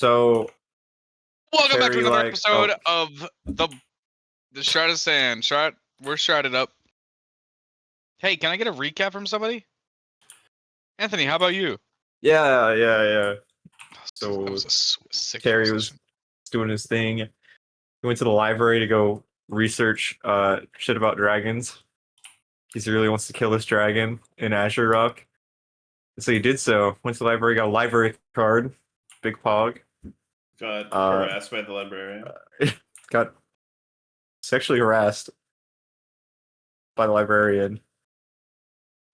So Welcome back to Terry, another like, episode of the Shroud of Sand. Shroud, we're shrouded up. Hey, can I get a recap from somebody? Anthony, how about you? yeah. That So was a sick Terry was transition. doing his thing. He went to the library to go research shit about dragons. He really wants to kill this dragon in Azure Rock. So he did so. Went to the library, got a library card, big pog. Got harassed by the librarian. Got sexually harassed by the librarian.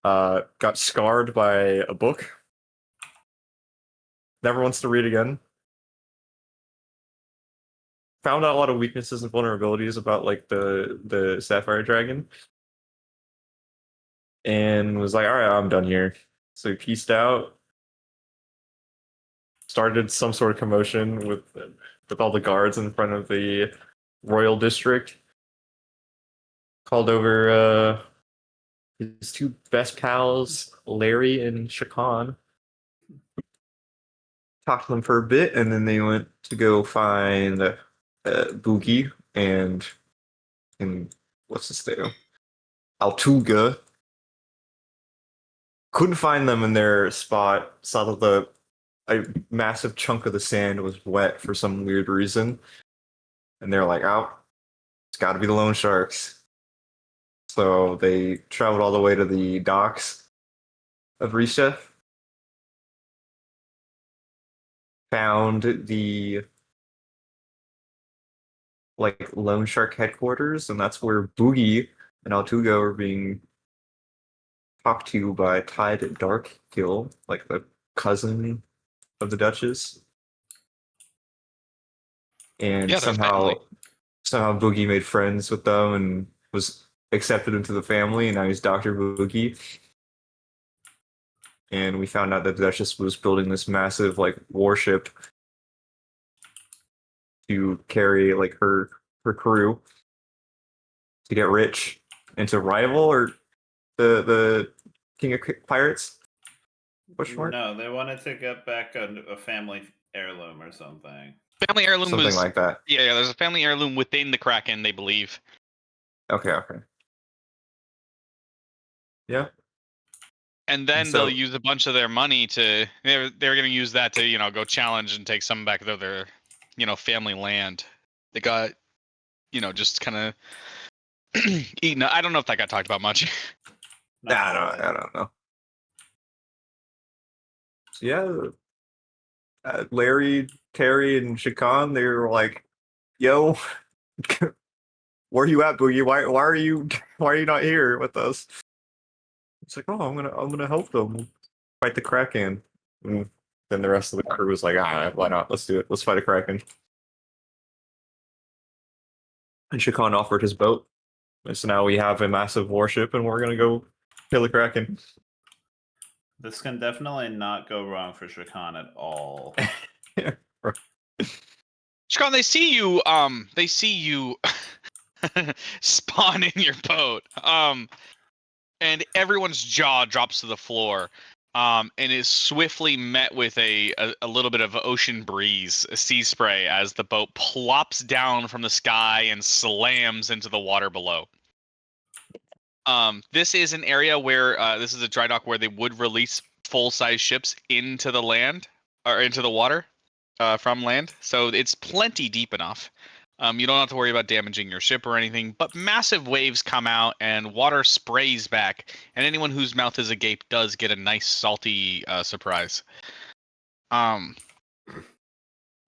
Got scarred by a book. Never wants to read again. Found out a lot of weaknesses and vulnerabilities about like the Sapphire Dragon. And was like, all right, I'm done here. So he pieced out. Started some sort of commotion with all the guards in front of the royal district. Called over his two best pals, Larry and Shakan. Talked to them for a bit, and then they went to go find Boogie and what's his name? Altuga. Couldn't find them in their spot. Saw that a massive chunk of the sand was wet for some weird reason, and they're like, "Oh, it's got to be the loan sharks." So they traveled all the way to the docks of Risha, found the like loan shark headquarters, and that's where Boogie and Altuga are being talked to by Tide Darkgill, like the cousin of the Duchess. And Yeah, they're family. somehow Boogie made friends with them and was accepted into the family, and now he's Dr. Boogie. And we found out that the Duchess was building this massive like warship to carry like her crew to get rich and to rival or the King of Pirates. No, they wanted to get back a family heirloom or something. Family heirloom Something was like that. Yeah. There's a family heirloom within the Kraken, they believe. Okay. Yeah. And then So- they'll use a bunch of their money to. They're going to use that to go challenge and take some back of their family land. They got just kind of eaten. I don't know if that got talked about much. I don't know. So yeah, Larry, Terry, and Shakan, they were like, "Yo, where are you at, Boogie? Why are you not here with us?" It's like, "Oh, I'm gonna help them fight the Kraken." And then the rest of the crew was like, "Ah, why not? Let's do it. Let's fight a Kraken." And Shakan offered his boat, and so now we have a massive warship, and we're gonna go kill the Kraken. This can definitely not go wrong for Shakan at all. Shkan, they see you. They see you spawn in your boat. And everyone's jaw drops to the floor. And is swiftly met with a little bit of ocean breeze, a sea spray, as the boat plops down from the sky and slams into the water below. This is an area where this is a dry dock where they would release full-size ships into the land or into the water from land, so it's plenty deep enough. You don't have to worry about damaging your ship or anything, but massive waves come out and water sprays back, and anyone whose mouth is agape does get a nice salty surprise. Huh.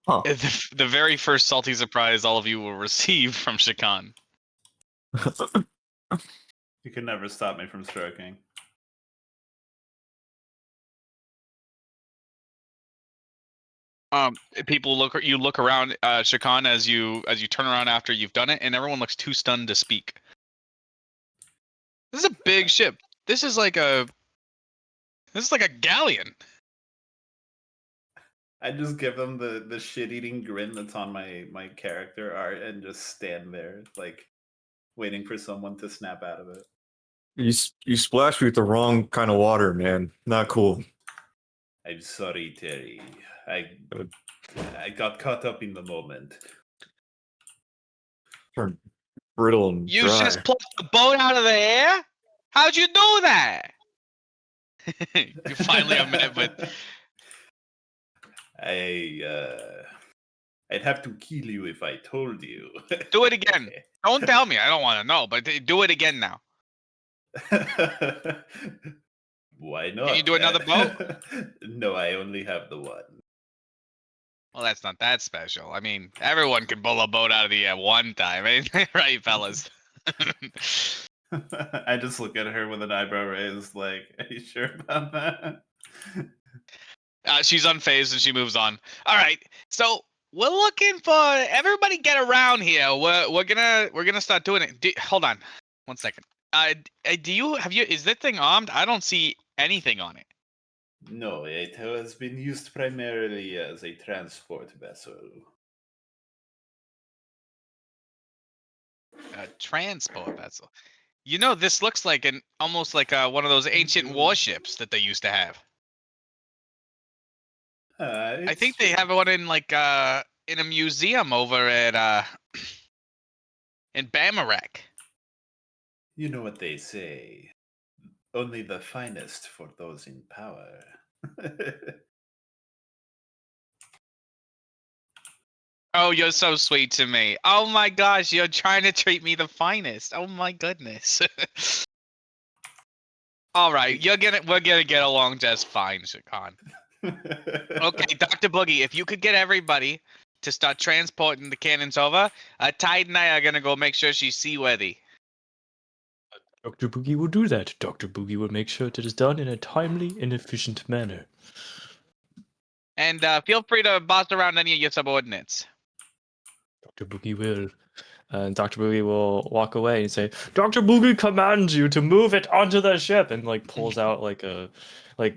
The very first salty surprise all of you will receive from Shakan. You can never stop me from stroking. You look around, Shakan, as you turn around after you've done it, and everyone looks too stunned to speak. This is a big ship. This is like a galleon. I just give them the shit-eating grin that's on my character art and just stand there, like, waiting for someone to snap out of it. You splashed me with the wrong kind of water, man. Not cool. I'm sorry, Terry. I Good. I got caught up in the moment. Turn brittle and You dry. just plucked the boat out of the air? How'd you do that? You finally have met with. I'd have to kill you if I told you. Do it again. Don't tell me. I don't want to know, but do it again now. Why not? Can you do another boat? No, I only have the one. Well, that's not that special. I mean, everyone can pull a boat out of the air one time, right, fellas? I just look at her with an eyebrow raised, like, are you sure about that? She's unfazed and she moves on. All right, so we're looking for everybody. Get around here. We're gonna start doing it. Hold on, 1 second. Do you have you? Is that thing armed? I don't see anything on it. No, it has been used primarily as a transport vessel. A transport vessel. You know, this looks like an almost like one of those ancient warships that they used to have. I think they have one in like in a museum over at in Bamarak. You know what they say. Only the finest for those in power. Oh, you're so sweet to me. Oh my gosh, you're trying to treat me the finest. Oh my goodness. All right, we're gonna get along just fine, Shakan. Okay, Dr. Boogie, if you could get everybody to start transporting the cannons over, Tide and I are gonna go make sure she's seaworthy. Dr. Boogie will do that. Dr. Boogie will make sure it is done in a timely and efficient manner. And feel free to boss around any of your subordinates. Dr. Boogie will. And Dr. Boogie will walk away and say, Dr. Boogie commands you to move it onto the ship, and like pulls out like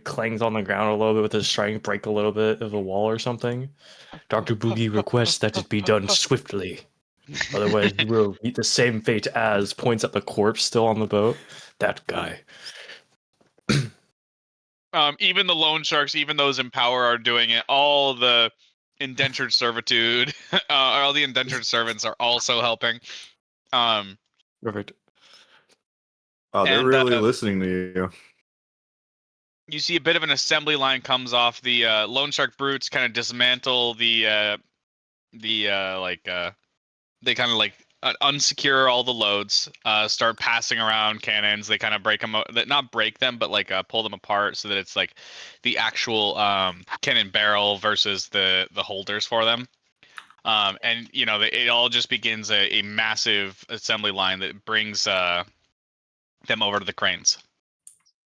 clangs on the ground a little bit with his strength, break a little bit of a wall or something. Dr. Boogie requests that it be done swiftly. Otherwise, you will meet the same fate as points at the corpse still on the boat. That guy. Even the loan sharks, even those in power, are doing it. All the indentured servitude, all the indentured servants are also helping. Perfect. Oh, they're And, really listening to you. you see a bit of an assembly line comes off. The loan shark brutes kind of dismantle they kind of like unsecure all the loads, start passing around cannons. They kind of break them, not break them, but like pull them apart so that it's like the actual cannon barrel versus the holders for them. And you know, it all just begins a massive assembly line that brings them over to the cranes.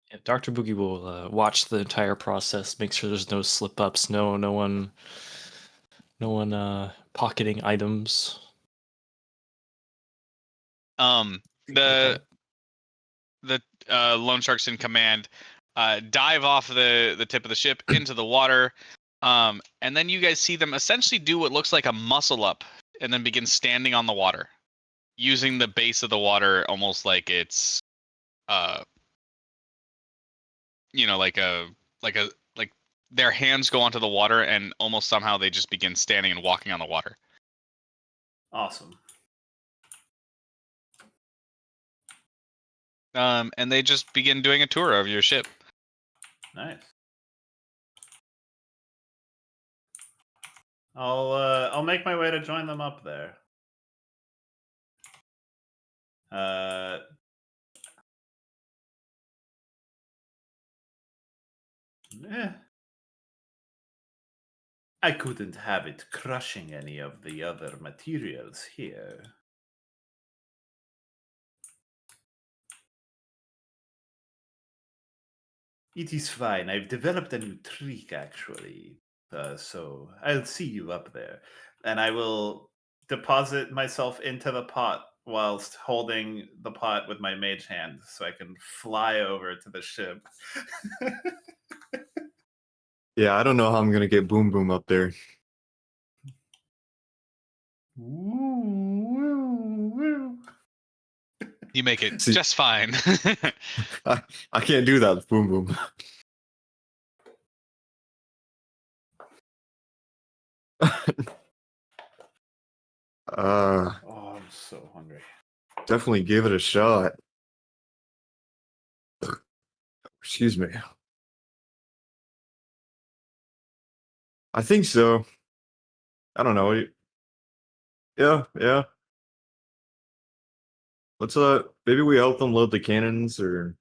Yeah, Dr. Boogie will watch the entire process, make sure there's no slip ups, no one pocketing items. The loan sharks in command dive off the tip of the ship into the water, and then you guys see them essentially do what looks like a muscle up, and then begin standing on the water, using the base of the water almost like it's, you know, like their hands go onto the water, and almost somehow they just begin standing and walking on the water. Awesome. And they just begin doing a tour of your ship. Nice. I'll make my way to join them up there. I couldn't have it crushing any of the other materials here. It is fine. I've developed a new trick, actually. So I'll see you up there. And I will deposit myself into the pot whilst holding the pot with my mage hand so I can fly over to the ship. Yeah, I don't know how I'm gonna get Boom Boom up there. You make it See- just fine. I can't do that with Boom Boom. Oh, I'm so hungry. Definitely give it a shot. Excuse me. I think so. I don't know. Yeah, yeah. Let's maybe we help them load the cannons or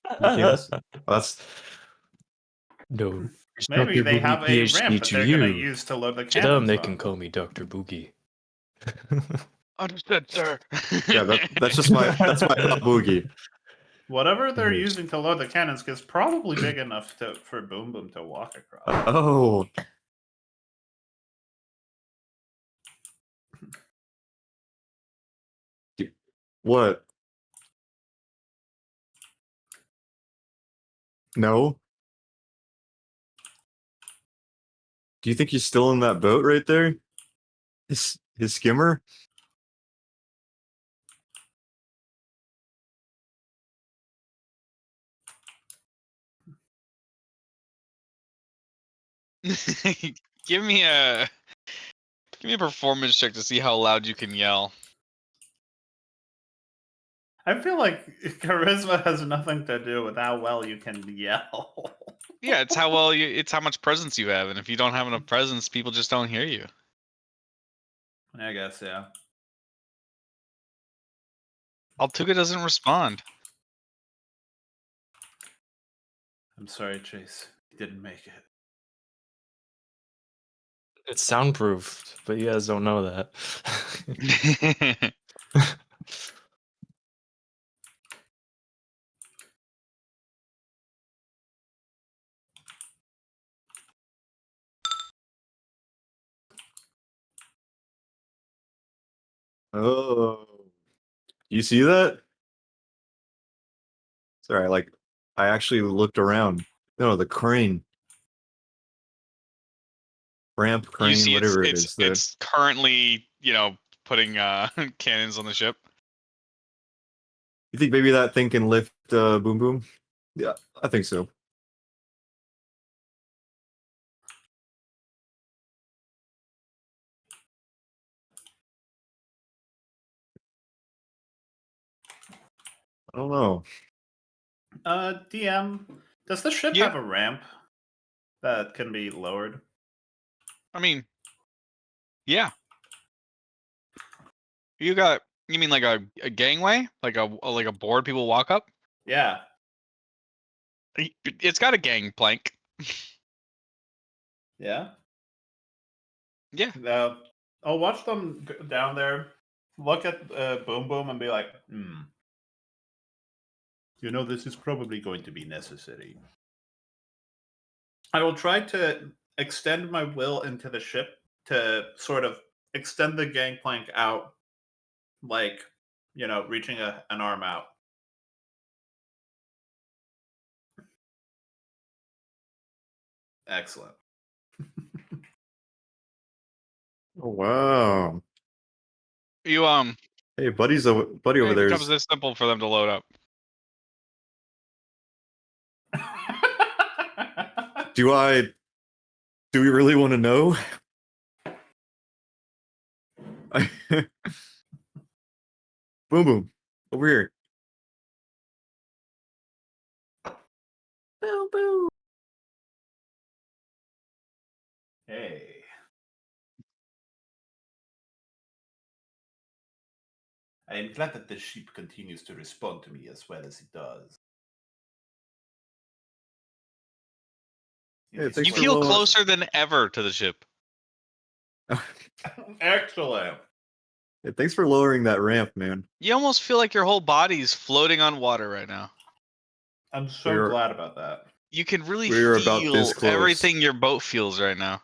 the cannons. That's No. Maybe Dr. they Boogie, have a ramp PhD that to they're gonna you. use to load the To cannons them, they on. can call me Dr. Boogie. Understood, sir. yeah, that's just my boogie. Whatever they're Yes. using to load the cannons is probably big enough for Boom Boom to walk across. Oh. What? No? Do you think he's still in that boat right there? His skimmer? Give me a performance check to see how loud you can yell. I feel like charisma has nothing to do with how well you can yell. Yeah, it's how much presence you have, and if you don't have enough presence, people just don't hear you. I guess, yeah. Altuga doesn't respond. I'm sorry, Chase. You didn't make it. It's soundproofed, but you guys don't know that. Oh. You see that? Sorry, I actually looked around. No, the crane. Ramp You crane, see, whatever it is. it's currently putting cannons on the ship. You think maybe that thing can lift Boom Boom? Yeah, I think so. I don't know. DM, does the ship Yeah. have a ramp that can be lowered? I mean, yeah. You mean like a gangway, like a board people walk up? Yeah. It's got a gangplank. Yeah. Yeah. I'll watch them down there, look at Boom Boom, and be like, this is probably going to be necessary. I will try to extend my will into the ship to sort of extend the gangplank out, like, reaching an arm out. Excellent. Oh wow. You Hey, buddy over it there becomes is. this simple for them to load up. Do we really want to know? Boom Boom, over here. Boom Boom. Hey. I am glad that the ship continues to respond to me as well as it does. Hey, It is thanks You for feel lowering- closer than ever to the ship. Excellent. Hey, thanks for lowering that ramp, man. You almost feel like your whole body's floating on water right now. I'm so We're- glad about that. You can really We're about feel this close. everything your boat feels right now.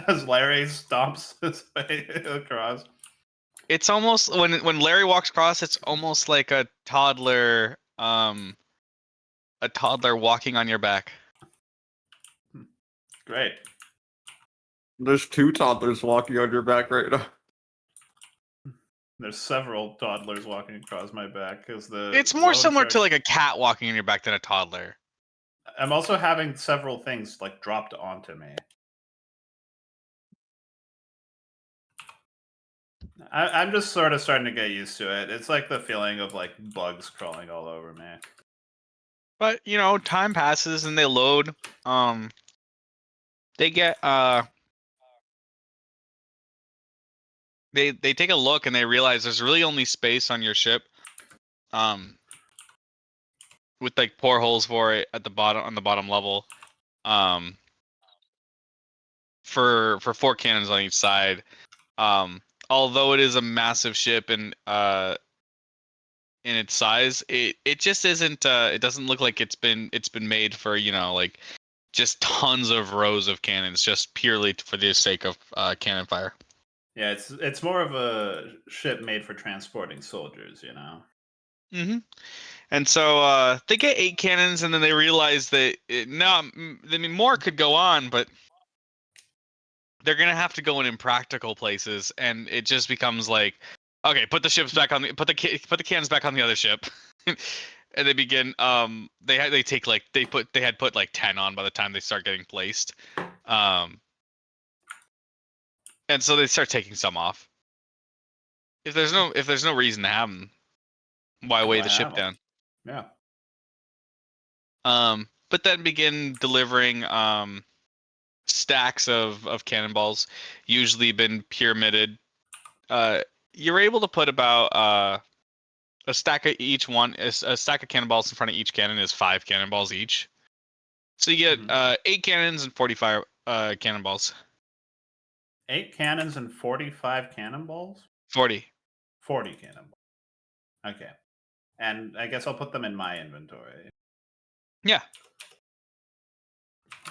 As Larry stomps his way across. It's almost when Larry walks across, it's almost like a toddler walking on your back. Great. There's two toddlers walking on your back right now. There's several toddlers walking across my back because the It's more loan similar shark... to like a cat walking on your back than a toddler. I'm also having several things like dropped onto me. I'm just sort of starting to get used to it. It's like the feeling of like bugs crawling all over me. But you know, time passes and they load. They get they take a look and they realize there's really only space on your ship, with like portholes for it at the bottom on the bottom level, for 4 cannons on each side. Although it is a massive ship and in its size, it just isn't. It doesn't look like it's been made for, you know, like just tons of rows of cannons, just purely for the sake of cannon fire. Yeah, it's more of a ship made for transporting soldiers, you know. Mm-hmm. And so they get 8 cannons, and then they realize that I mean, more could go on, but they're gonna have to go in impractical places, and it just becomes like, okay, put the ships back on the put the cannons back on the other ship, and they begin. They take like they had put like 10 on by the time they start getting placed, and so they start taking some off. If there's no reason to have them, why weigh Why the have ship 'em? down? Yeah. But then begin delivering stacks of cannonballs, usually been pyramided. You're able to put about a stack of each one. A stack of cannonballs in front of each cannon is 5 cannonballs each. So you get Mhm. 8 cannons and 45 cannonballs. 8 cannons and 45 cannonballs? 40. 40 cannonballs. Okay. And I guess I'll put them in my inventory. Yeah.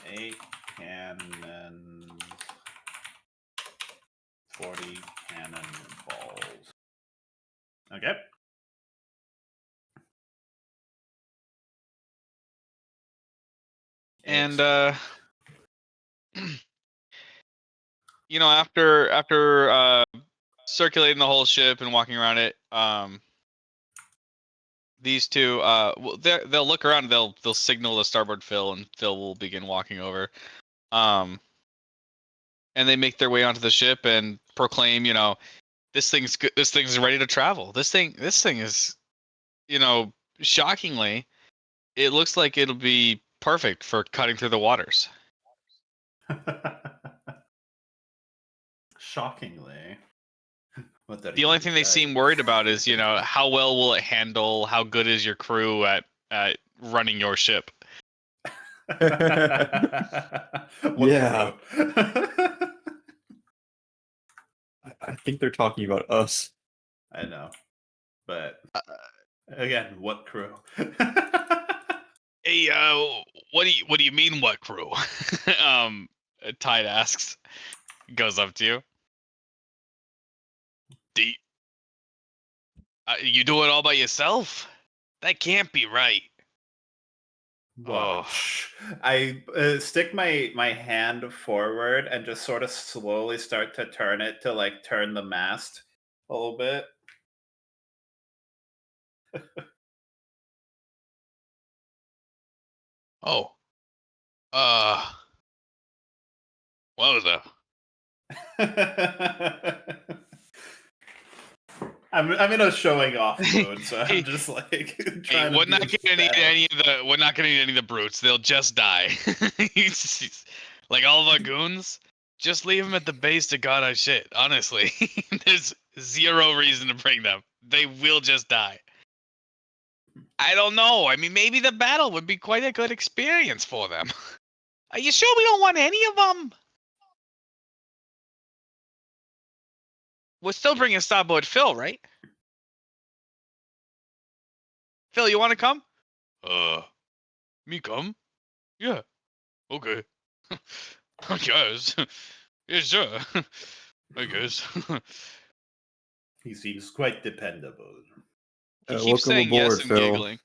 8 cannons. 40 cannonballs. Okay. And Excellent. you know, after circulating the whole ship and walking around it, these two they'll look around, they'll signal to starboard Phil, and Phil will begin walking over. And they make their way onto the ship and proclaim, you know, this thing's good, this thing's ready to travel. This thing is, you know, shockingly, it looks like it'll be perfect for cutting through the waters. Shockingly. What are The you only thing they seem guys? worried about is, you know, how well will it handle, how good is your crew at running your ship. What Yeah. crew? I think they're talking about us. I know. But again, what crew? Hey, what do you mean, what crew? Tide asks, goes up to you. Do you do it all by yourself? That can't be right. Oh, Watch. I stick my hand forward and just sort of slowly start to turn it to like turn the mast a little bit. oh, uh, what was that? I'm in a showing off mood, so Hey, I'm just like hey, trying to we're be not gonna need aesthetic. any of the brutes. They'll just die. Like all of our goons, just leave them at the base to guard our shit. Honestly, there's zero reason to bring them. They will just die. I don't know. I mean, maybe the battle would be quite a good experience for them. Are you sure we don't want any of them? We're still bringing Starboard Phil, right? Phil, you want to come? Me come? Yeah. Okay. I guess. Yeah, sure. I guess. He seems quite dependable. He keeps Welcome saying yes aboard, and Phil. giggling.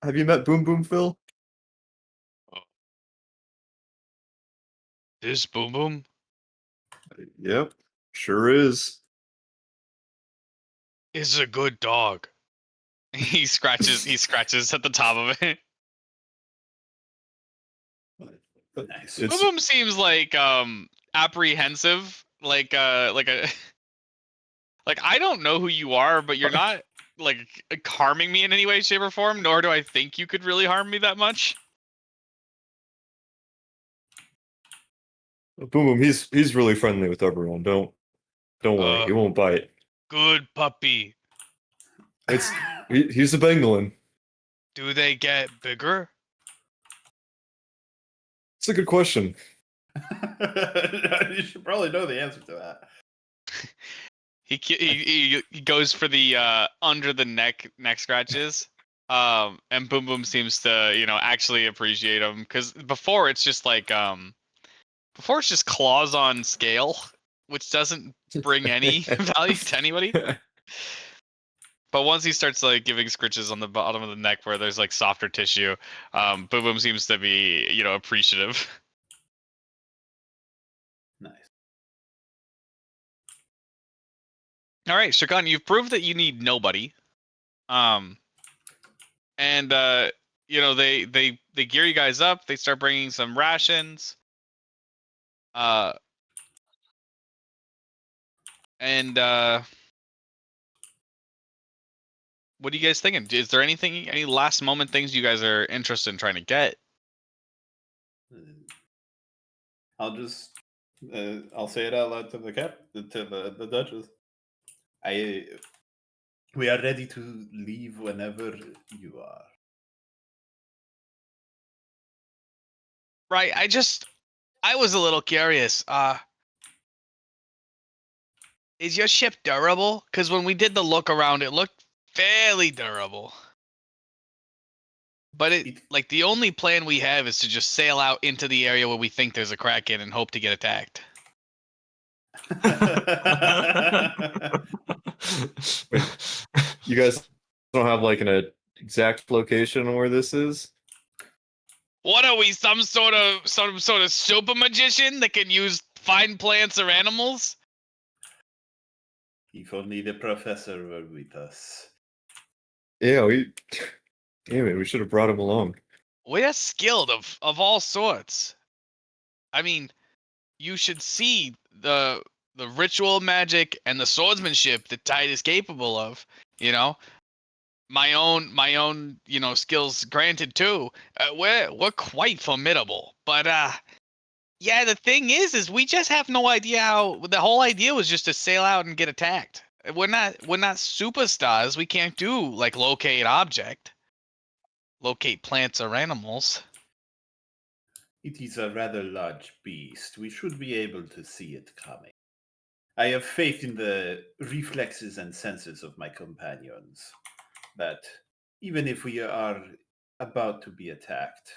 Have you met Boom Boom Phil? This Boom Boom? Yep, sure is. Is a good dog. He scratches at the top of it. Nice. It's Boom seems like apprehensive, like a like I don't know who you are, but you're not like harming me in any way, shape, or form, nor do I think you could really harm me that much. Boom Boom. He's really friendly with everyone. Don't worry, he won't bite. Good puppy. It's he's a Bengalin. Do they get bigger? It's a good question. You should probably know the answer to that. He goes for the under the neck scratches. And Boom Boom seems to, actually appreciate them, because before it's just claws on scale, which doesn't bring any value to anybody. But once he starts like giving scritches on the bottom of the neck where there's like softer tissue, Boom Boom seems to be, appreciative. Nice. All right, Shakan, you've proved that you need nobody. And they gear you guys up. They start bringing some rations. And what are you guys thinking? Is there any last moment things you guys are interested in trying to get? I'll just I'll say it out loud to the Duchess. We are ready to leave whenever you are. Right. I was a little curious. Is your ship durable? Because when we did the look around, it looked fairly durable. But the only plan we have is to just sail out into the area where we think there's a Kraken and hope to get attacked. You guys don't have like an exact location where this is? What are we, some sort of super magician that can find plants or animals? If only the professor were with us. Yeah, damn it, we should have brought him along. We're skilled of all sorts. I mean, you should see the ritual magic and the swordsmanship that Tide is capable of. My own skills granted too. We're quite formidable. But yeah, the thing is we just have no idea how. The whole idea was just to sail out and get attacked. We're not superstars. We can't do like locate plants or animals. It is a rather large beast. We should be able to see it coming. I have faith in the reflexes and senses of my companions, that even if we are about to be attacked,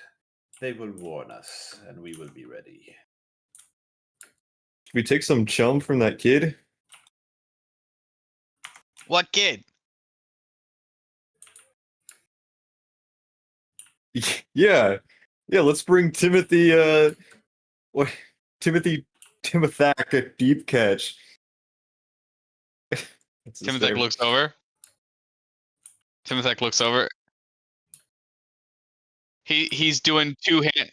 they will warn us and we will be ready. Should we take some chum from that kid? What kid? Yeah. Yeah, let's bring Timothy Timothak a deep catch. That's his Timothek name. looks over. Timothek looks over. He's doing two hand.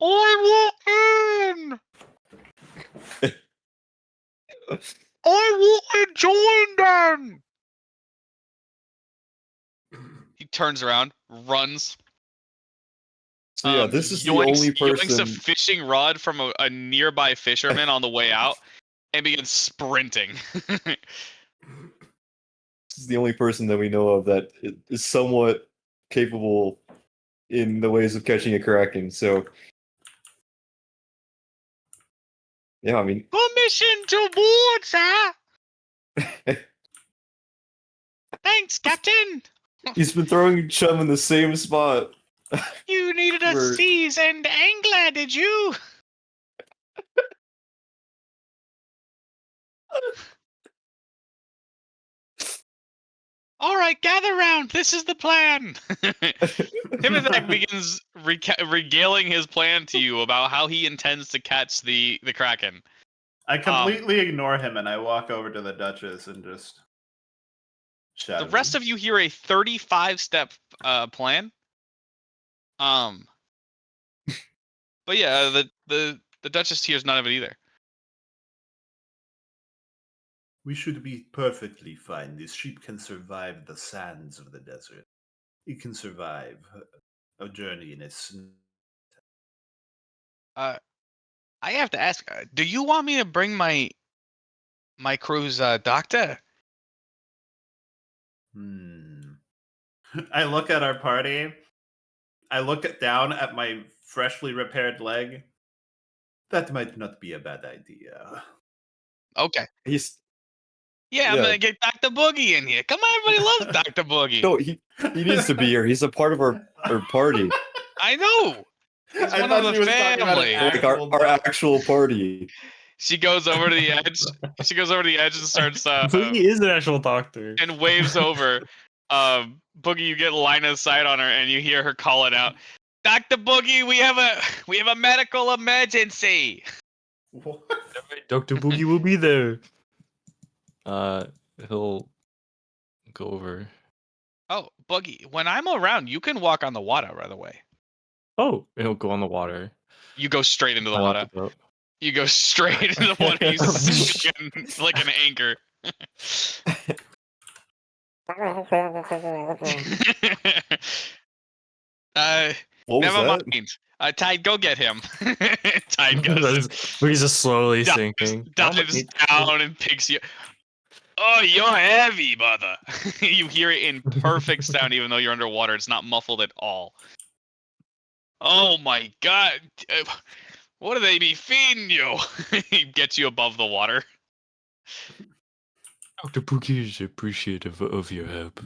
I walk in. I want to join them. He turns around, runs. So yeah, this is the yoinks, only yoinks person. a fishing rod from a nearby fisherman on the way out, and begins sprinting. This is the only person that we know of that is somewhat capable in the ways of catching a Kraken. So yeah, I mean, Commission to board, sir. Thanks, Captain. he's been throwing chum in the same spot. You needed a We're- seasoned angler, did you? All right, gather round. This is the plan. Timothy begins regaling his plan to you about how he intends to catch the Kraken. I completely ignore him and I walk over to the Duchess and just The shadow. rest of you hear a 35-step plan. But yeah, the Duchess hears none of it either. We should be perfectly fine. This sheep can survive the sands of the desert. It can survive a journey in its. I have to ask, do you want me to bring my crew's doctor? I look at our party. I look down at my freshly repaired leg. That might not be a bad idea. Okay. He's Yeah, I'm gonna get Dr. Boogie in here. Come on, everybody loves Dr. Boogie. no, he needs to be here. He's a part of our party, I know. He's I one thought of she the was talking about family. an like our actual party. She goes over to the edge. She goes over to the edge and starts Boogie is an actual doctor. and waves over. Boogie, you get line of sight on her, and you hear her call it out. Dr. Boogie, we have a medical emergency. What? Dr. Boogie will be there. He'll go over. Oh, Boogie, when I'm around, you can walk on the water, by the way. Oh, he'll go on the water. You go straight into the Climb up water. the boat. You go straight into the water. You sink in like an anchor. What was Never that? mind. Tide, go get him. Tide goes. He's just slowly dives, sinking. dives down and picks you. Oh, you're heavy, brother. You hear it in perfect sound, even though you're underwater. It's not muffled at all. Oh my god. What do they be feeding you? He gets you above the water. Dr. Boogie is appreciative of your help.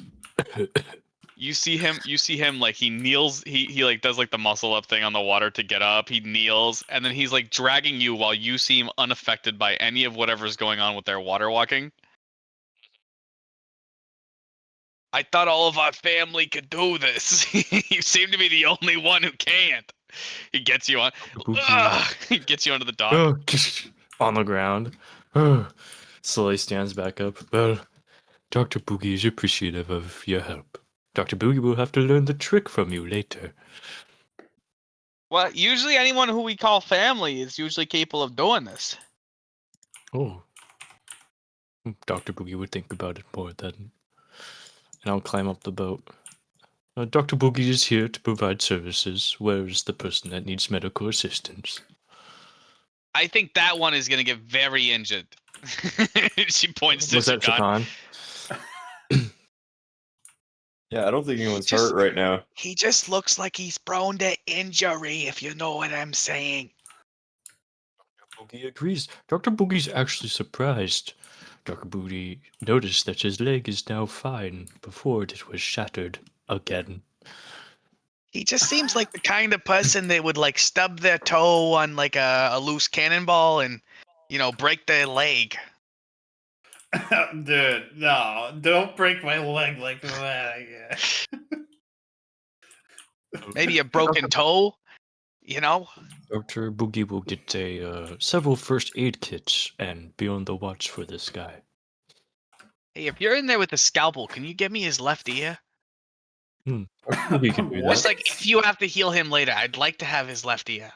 You see him like he kneels, he like does like the muscle up thing on the water to get up. He kneels, and then he's like dragging you while you seem unaffected by any of whatever's going on with their water walking. I thought all of our family could do this. You seem to be the only one who can't. He gets you on. He gets you onto the dock. Oh, on the ground. Slowly stands back up. Well, Dr. Boogie is appreciative of your help. Dr. Boogie will have to learn the trick from you later. Well, usually anyone who we call family is usually capable of doing this. Oh. Dr. Boogie would think about it more then. And I'll climb up the boat. Dr. Boogie is here to provide services. Where is the person that needs medical assistance? I think that one is going to get very injured. She points to Was that Shakan. Yeah, I don't think anyone's hurt right now. He just looks like he's prone to injury, if you know what I'm saying. Dr. Boogie agrees. Dr. Boogie's actually surprised. Dr. Boogie noticed that his leg is now fine. Before it was shattered again. He just seems like the kind of person that would like stub their toe on like a loose cannonball and, you know, break their leg. Dude, no, don't break my leg like that. Maybe a broken toe, you know? Dr. Boogie will get several first aid kits and be on the watch for this guy. Hey, if you're in there with a scalpel, can you give me his left ear? Dr. Boogie can do What? Just like if you have to heal him later, I'd like to have his left ear.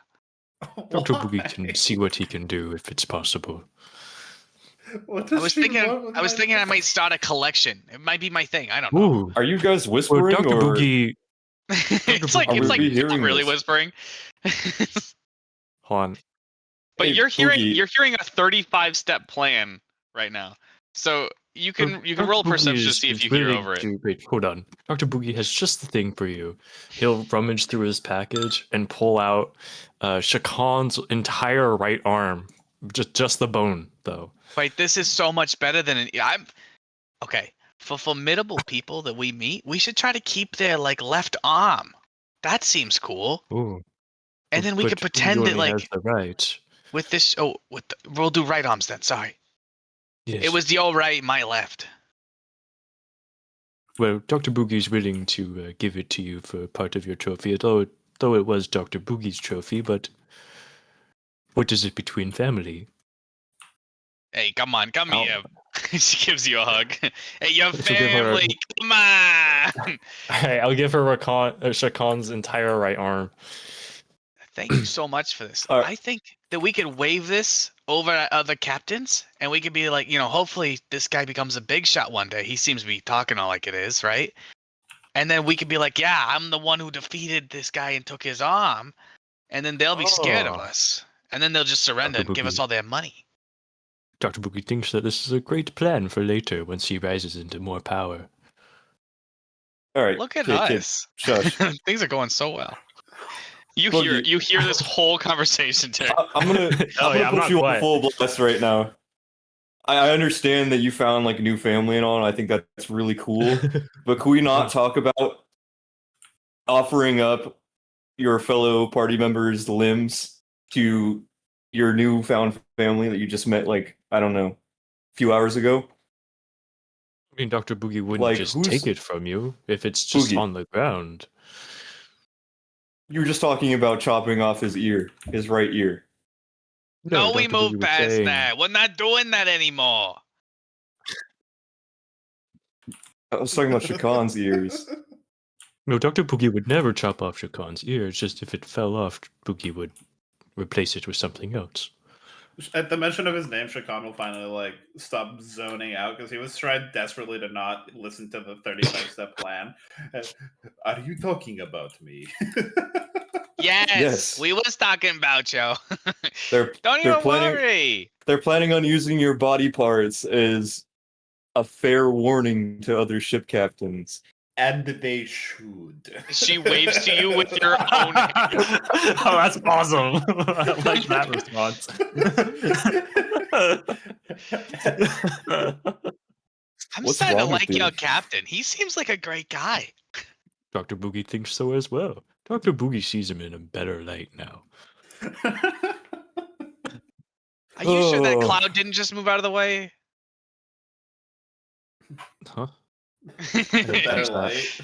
Dr. Why? Boogie can see what he can do if it's possible. What I does was she thinking want with I was my- thinking I might start a collection. It might be my thing. I don't know. Ooh. Are you guys Well, whispering Dr. or Boogie. It's like Are it's we like not hearing really this? whispering. Hold on. But Hey, you're hearing Boogie. you're hearing a 35-step plan right now. So you can Dr. roll Boogie perception to is- see if is you hear really over it. Wait, hold on. Dr. Boogie has just the thing for you. He'll rummage through his package and pull out Shakan's entire right arm. Just the bone, though. Wait, this is so much better than I'm okay. For formidable people that we meet, we should try to keep their like left arm. That seems cool. Ooh. And then we But could Boogie pretend that only like has the right. with this we'll do right arms then, sorry. Yes. It was the all right, my left. Well, Dr. Boogie's willing to give it to you for part of your trophy, though it was Dr. Boogie's trophy, but what is it between family? Hey, come on, come Ow. here. She gives you a hug. Hey, your She'll give her a- family, come on. Hey, I'll give her Shakan's entire right arm. Thank you so much for this. All right. I think that we could wave this over at other captains, and we could be like, hopefully this guy becomes a big shot one day. He seems to be talking all like it is, right? And then we could be like, yeah, I'm the one who defeated this guy and took his arm, and then they'll be scared of Oh. us, and then they'll just surrender Dr. and give us Boogie. all their money. Dr. Boogie thinks that this is a great plan for later once he rises into more power. All right. Look at kid, us. shush. Things are going so well. You Boogie. hear this whole conversation, Terry. I'm gonna Oh, yeah, I'm put not you on quiet. full blast right now. I understand that you found like a new family and all, and I think that's really cool. But could we not talk about offering up your fellow party members' limbs to your newfound family that you just met, like, I don't know, a few hours ago? I mean, Dr. Boogie wouldn't Like, just who's- take it from you if it's just Boogie. on the ground. You were just talking about chopping off his ear, his right ear. No, we Dr. Boogie moved was past saying- that. We're not doing that anymore. I was talking about Shakan's ears. No, Dr. Boogie would never chop off Shakan's ear. It's just if it fell off, Boogie would replace it with something else. At the mention of his name, Shakan will finally stop zoning out because he was trying desperately to not listen to the 35-step plan. Are you talking about me? Yes, we was talking about you. They're Don't they're even planning worry. they're planning on using your body parts as a fair warning to other ship captains. And they should. She waves to you with your own hand. Oh, that's awesome. I like that response. I'm What's starting to wrong with like you? your captain. He seems like a great guy. Dr. Boogie thinks so as well. Dr. Boogie sees him in a better light now. Are you sure that Oh. cloud didn't just move out of the way? Huh? Better Catch that. light.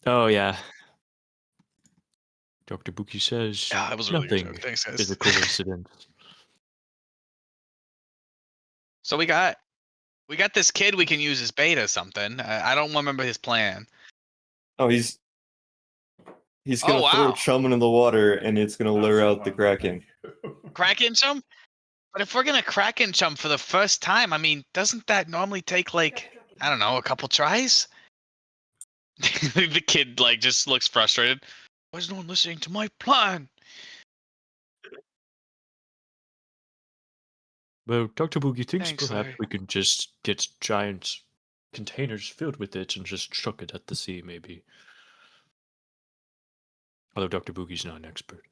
Oh, yeah. Dr. Boogie says Yeah, that was a really good nothing joke. Thanks, guys. is a coincidence. So we got this kid we can use as bait or something. I don't remember his plan. Oh, he's gonna Oh, throw wow. chum into the water, and it's gonna lure out the Kraken. Kraken chum? But if we're gonna Kraken chum for the first time, I mean, doesn't that normally take like, I don't know, a couple tries? The kid just looks frustrated. Why is no one listening to my plan? Well, Dr. Boogie thinks Thanks, perhaps Larry. we can just get giant containers filled with it and just chuck it at the sea, maybe. Although Dr. Boogie's not an expert.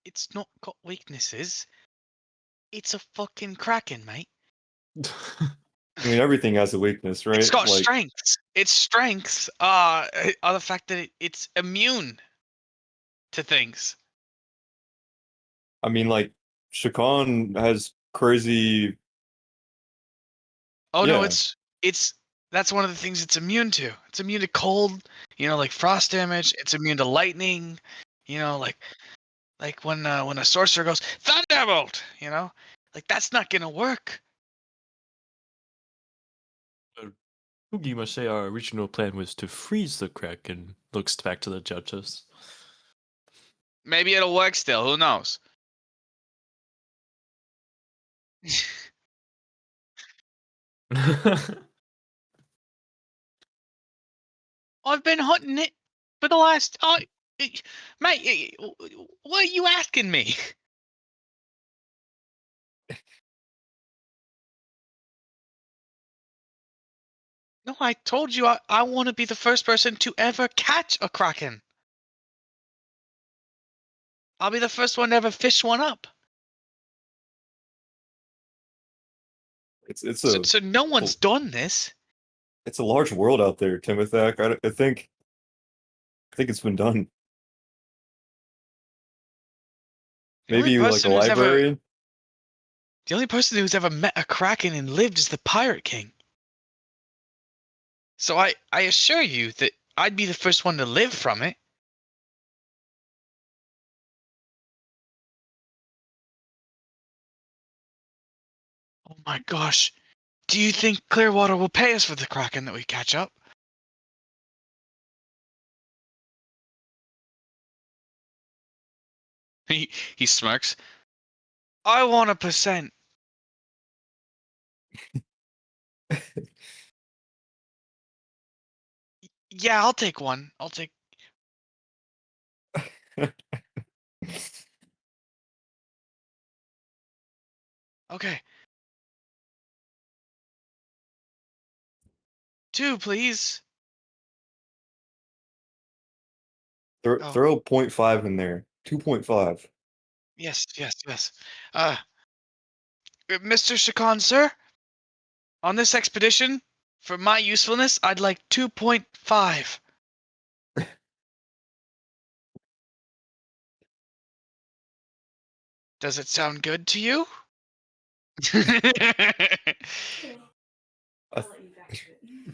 It's not got weaknesses. It's a fucking Kraken, mate. I mean, everything has a weakness, right? It's got Like, strengths. Its strengths are the fact that it's immune to things. I mean, like, Shakan has crazy. Oh no, Yeah. it's that's one of the things it's immune to. It's immune to cold, like frost damage. It's immune to lightning, like when a sorcerer goes thunderbolt, like that's not gonna work. Boogie must say our original plan was to freeze the Kraken. Looks back to the judges. Maybe it'll work still. Who knows? I've been hunting it for the last. Mate, what are you asking me? No, I told you I want to be the first person to ever catch a Kraken. I'll be the first one to ever fish one up. It's So, a so no one's done this. it's a large world out there, Timothak. I think it's been done. The only Maybe like a person who's ever library. the only person who's ever met a Kraken and lived is the Pirate King. So I assure you that I'd be the first one to live from it. Oh my gosh. Do you think Clearwater will pay us for the Kraken that we catch up? He smirks. I want a percent. Yeah, I'll take one. I'll take. Okay. 2, please. Oh. Throw 0.5 in there. 2.5. Yes. Mr. Shakan, sir, on this expedition, for my usefulness, I'd like 2.5. Does it sound good to you? I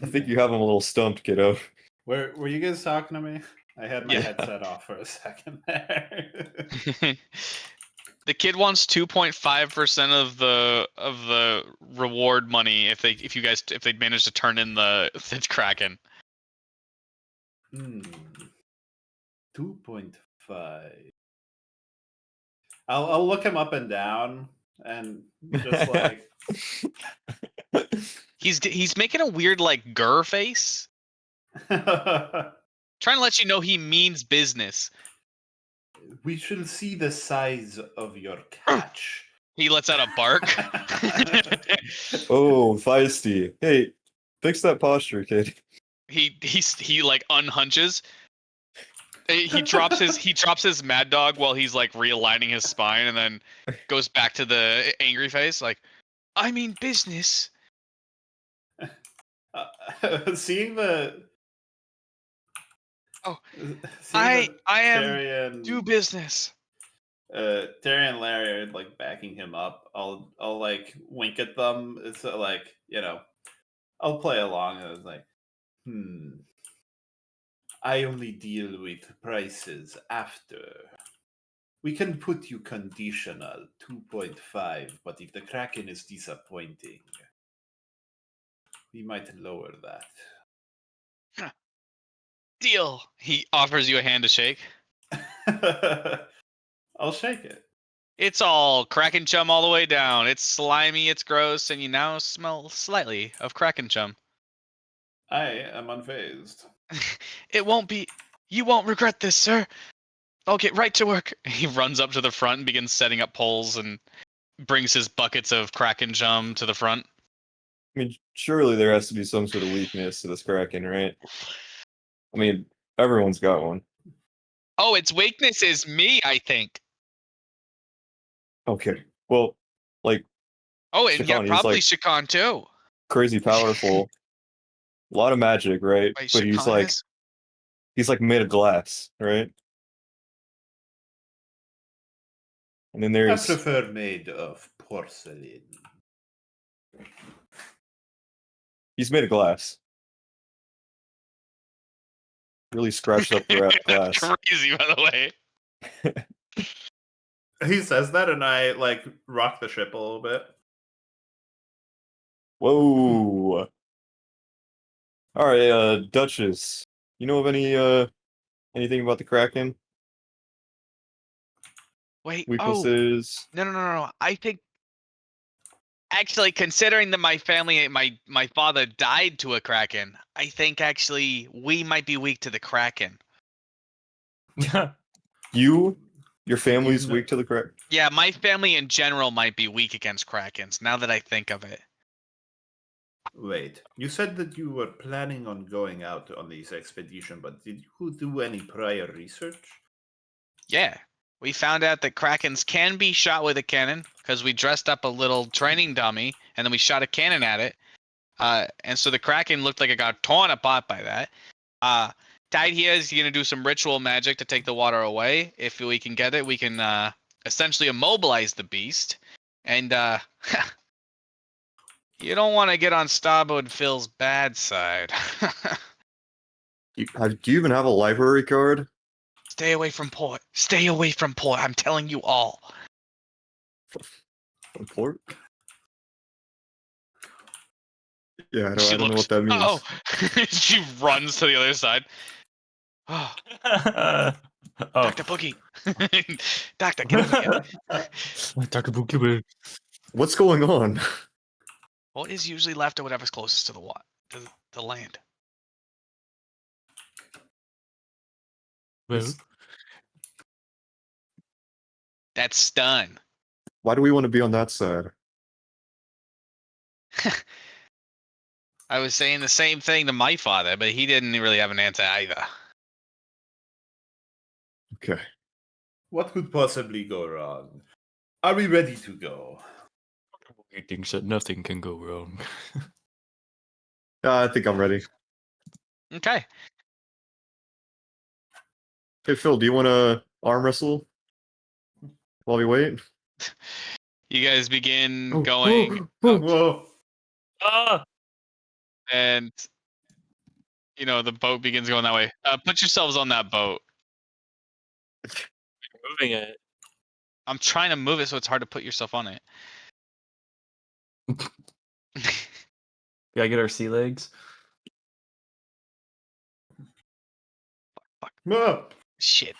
think you have him a little stumped, kiddo. Were you guys talking to me? I had my Yeah. headset off for a second there. The kid wants 2.5% of the reward money if they manage to turn in the Kraken. 2.5. I'll look him up and down and just like He's making a weird like grr face, trying to let you know he means business. we shall see the size of your catch. He lets out a bark. Oh, feisty. Hey, fix that posture, kid. he like unhunches. He drops his mad dog while he's like realigning his spine, and then goes back to the angry face. Like, I mean business. Seeing the Oh, seeing I am Terry and do business. Terry and Larry are like backing him up. I'll like wink at them. It's like, I'll play along. And I was like, I only deal with prices after. We can put you conditional 2.5, but if the Kraken is disappointing, we might lower that. Deal. He offers you a hand to shake. I'll shake it. It's all Kraken chum all the way down. It's slimy, it's gross, and you now smell slightly of Kraken chum. I am unfazed. It won't be. You won't regret this, sir. I'll get right to work. He runs up to the front and begins setting up poles and brings his buckets of Kraken chum to the front. I mean, surely there has to be some sort of weakness to this Kraken, right? I mean, everyone's got one. Oh, its weakness is me, I think. Okay. Well, like, Oh, and yeah, Shakan, he's probably like Shakan too. crazy powerful. A lot of magic, right? Wait, But Shakan he's like made of glass, right? And then I there's prefer made of porcelain. he's made of glass. Really scratched up the glass. Crazy, by the way. He says that, and I like rock the ship a little bit. Whoa. All right, Duchess. You know of anything about the Kraken? Wait. Weaknesses? No. I think actually, considering that my family, my father died to a Kraken, I think actually we might be weak to the Kraken. Your family's know- weak to the Kraken? Yeah, my family in general might be weak against Krakens. Now that I think of it. Wait, you said that you were planning on going out on this expedition, but did you do any prior research? Yeah, we found out that Krakens can be shot with a cannon because we dressed up a little training dummy and then we shot a cannon at it. And so the Kraken looked like it got torn apart by that. Tide here is going to do some ritual magic to take the water away. If we can get it, we can essentially immobilize the beast. And you don't want to get on Starboard Phil's bad side. Do you even have a library card? Stay away from port. Stay away from port. I'm telling you all. From port? Yeah, I She don't know looks- what that means. Oh, she runs to the other side. Oh, Oh, Dr. Boogie. Doctor, get over here. Dr. Boogie will. What's going on? What is usually left or whatever's closest to the water, to the land? Well, That's stun. Why do we want to be on that side? I was saying the same thing to my father, but he didn't really have an answer either. Okay. What could possibly go wrong? Are we ready to go? Dr. Boogie thinks that nothing can go wrong. I think I'm ready. Okay. Hey, Phil, do you want to arm wrestle while we wait? You guys begin Oh, going, oh, Whoa. Ah! and the boat begins going that way. Put yourselves on that boat. Moving it. I'm trying to move it so it's hard to put yourself on it. Gotta get our sea legs. Ah. Shit.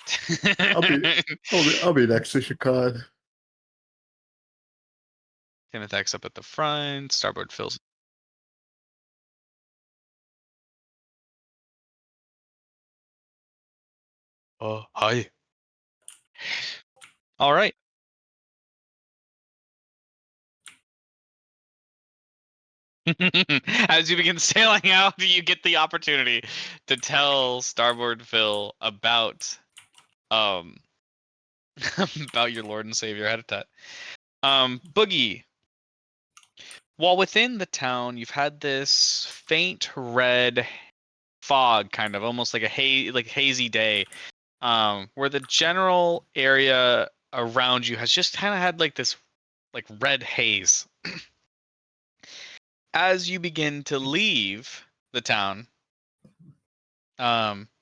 I'll be next to Shikad. Timothy's up at the front. Starboard fills. Oh, hi. All right. As you begin sailing out, you get the opportunity to tell Starboard Phil about about your Lord and Savior Habitat. Boogie. While within the town, you've had this faint red fog, kind of almost like a hazy day, where the general area around you has just kind of had like this like red haze. As you begin to leave the town,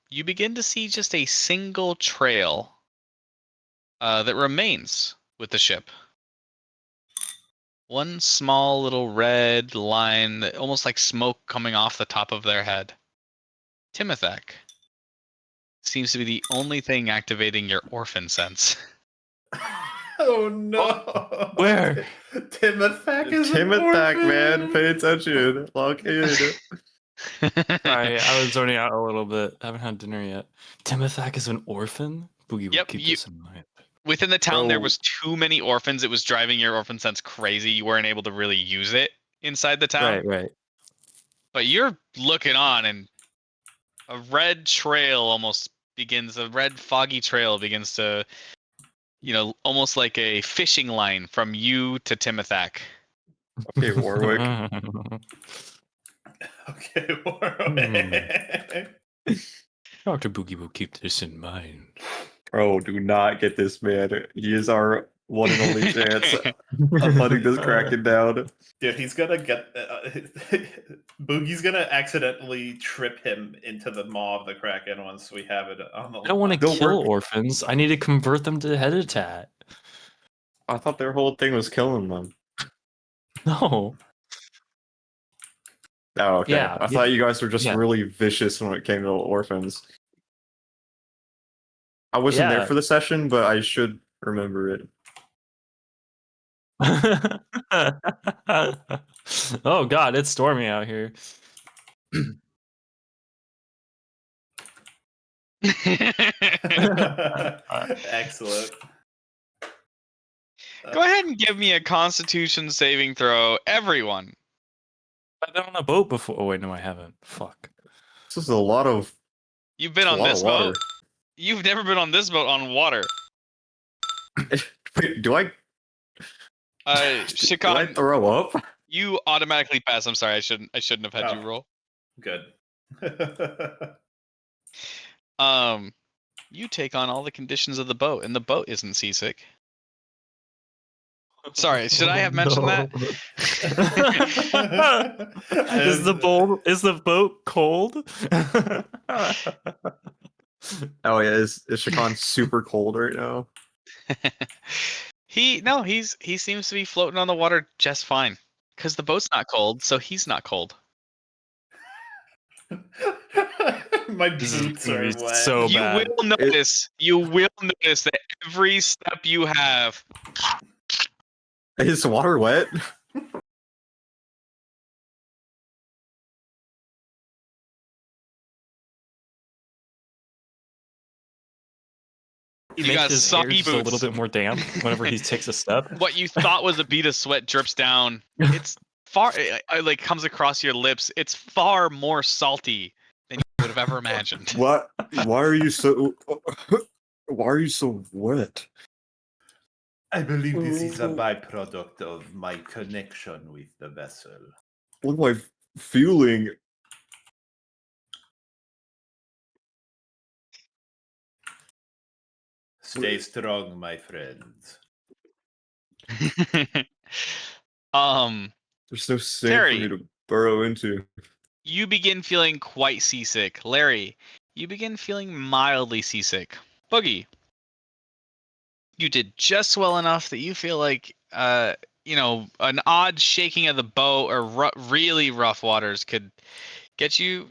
you begin to see just a single trail that remains with the ship. One small little red line, that almost like smoke coming off the top of their head. Timothak seems to be the only thing activating your orphan sense. Oh no! Where? Timothak is an Timothak, orphan. man, pay attention. Lock in. Sorry, I was zoning out a little bit. I haven't had dinner yet. Timothak is an orphan? Boogie will Yep, keep you- this in mind. Within the town, there Bro. was too many orphans. It was driving your orphan sense crazy. You weren't able to really use it inside the town. Right. But you're looking on, and a red trail almost begins. A red foggy trail begins to, almost like a fishing line from you to Timothak. Okay, Warwick. Okay, Warwick. Dr. Boogie will keep this in mind. Bro, do not get this man. He is our one and only chance of putting this Kraken down. Dude, he's gonna get. Boogie's gonna accidentally trip him into the maw of the Kraken once we have it on the. I don't want to Don't kill work. orphans. I need to convert them to habitat. I thought their whole thing was killing them. No. Oh, okay. Yeah, I thought you guys were just yeah. really vicious when it came to orphans. I wasn't there Yeah. for the session, but I should remember it. Oh god, it's stormy out here. Excellent. Go ahead and give me a Constitution saving throw, everyone. I've been on a boat before. Oh wait, no, I haven't. Fuck. This is a lot of You've been a on lot this of water. boat. You've never been on this boat on water. Wait, do I Shikon, throw up? You automatically pass. I'm sorry. I shouldn't have had you Oh. roll. Good. You take on all the conditions of the boat, and the boat isn't seasick. Sorry, should I have mentioned that? Is the boat cold? Oh yeah, is Shakan super cold right now? He seems to be floating on the water just fine. Because the boat's not cold, so he's not cold. My This is boots gonna are be wet. so You bad. will notice that every step you have. Is the water wet? He You makes got his hair soggy just a little boots. bit more damp whenever he takes a step. What you thought was a bead of sweat drips down. It's far like comes across your lips. It's far more salty than you would have ever imagined. What? Why are you so? Why are you so wet? I believe this is a byproduct of my connection with the vessel. What am I feeling? Stay strong, my friends. um, There's no sand for Terry, me to burrow into. you begin feeling quite seasick. Larry, you begin feeling mildly seasick. Boogie, you did just well enough that you feel like an odd shaking of the boat or really rough waters could get you,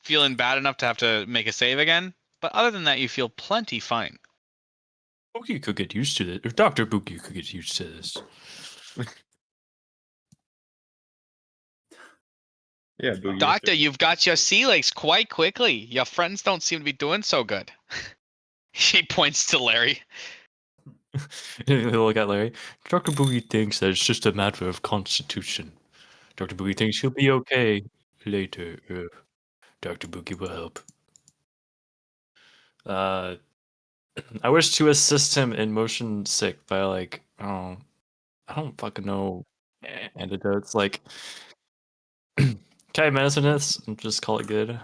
feeling bad enough to have to make a save again. But other than that, you feel plenty fine. Boogie could get used to this. Or Dr. Boogie could get used to this. Yeah, Boogie. Doctor, you've got your sea legs quite quickly. Your friends don't seem to be doing so good. He points to Larry. He'll look at Larry. Dr. Boogie thinks that it's just a matter of constitution. Dr. Boogie thinks he'll be okay later. Dr. Boogie will help. I wish to assist him in motion sick by I don't fucking know antidotes. Like, can I medicine this and just call it good?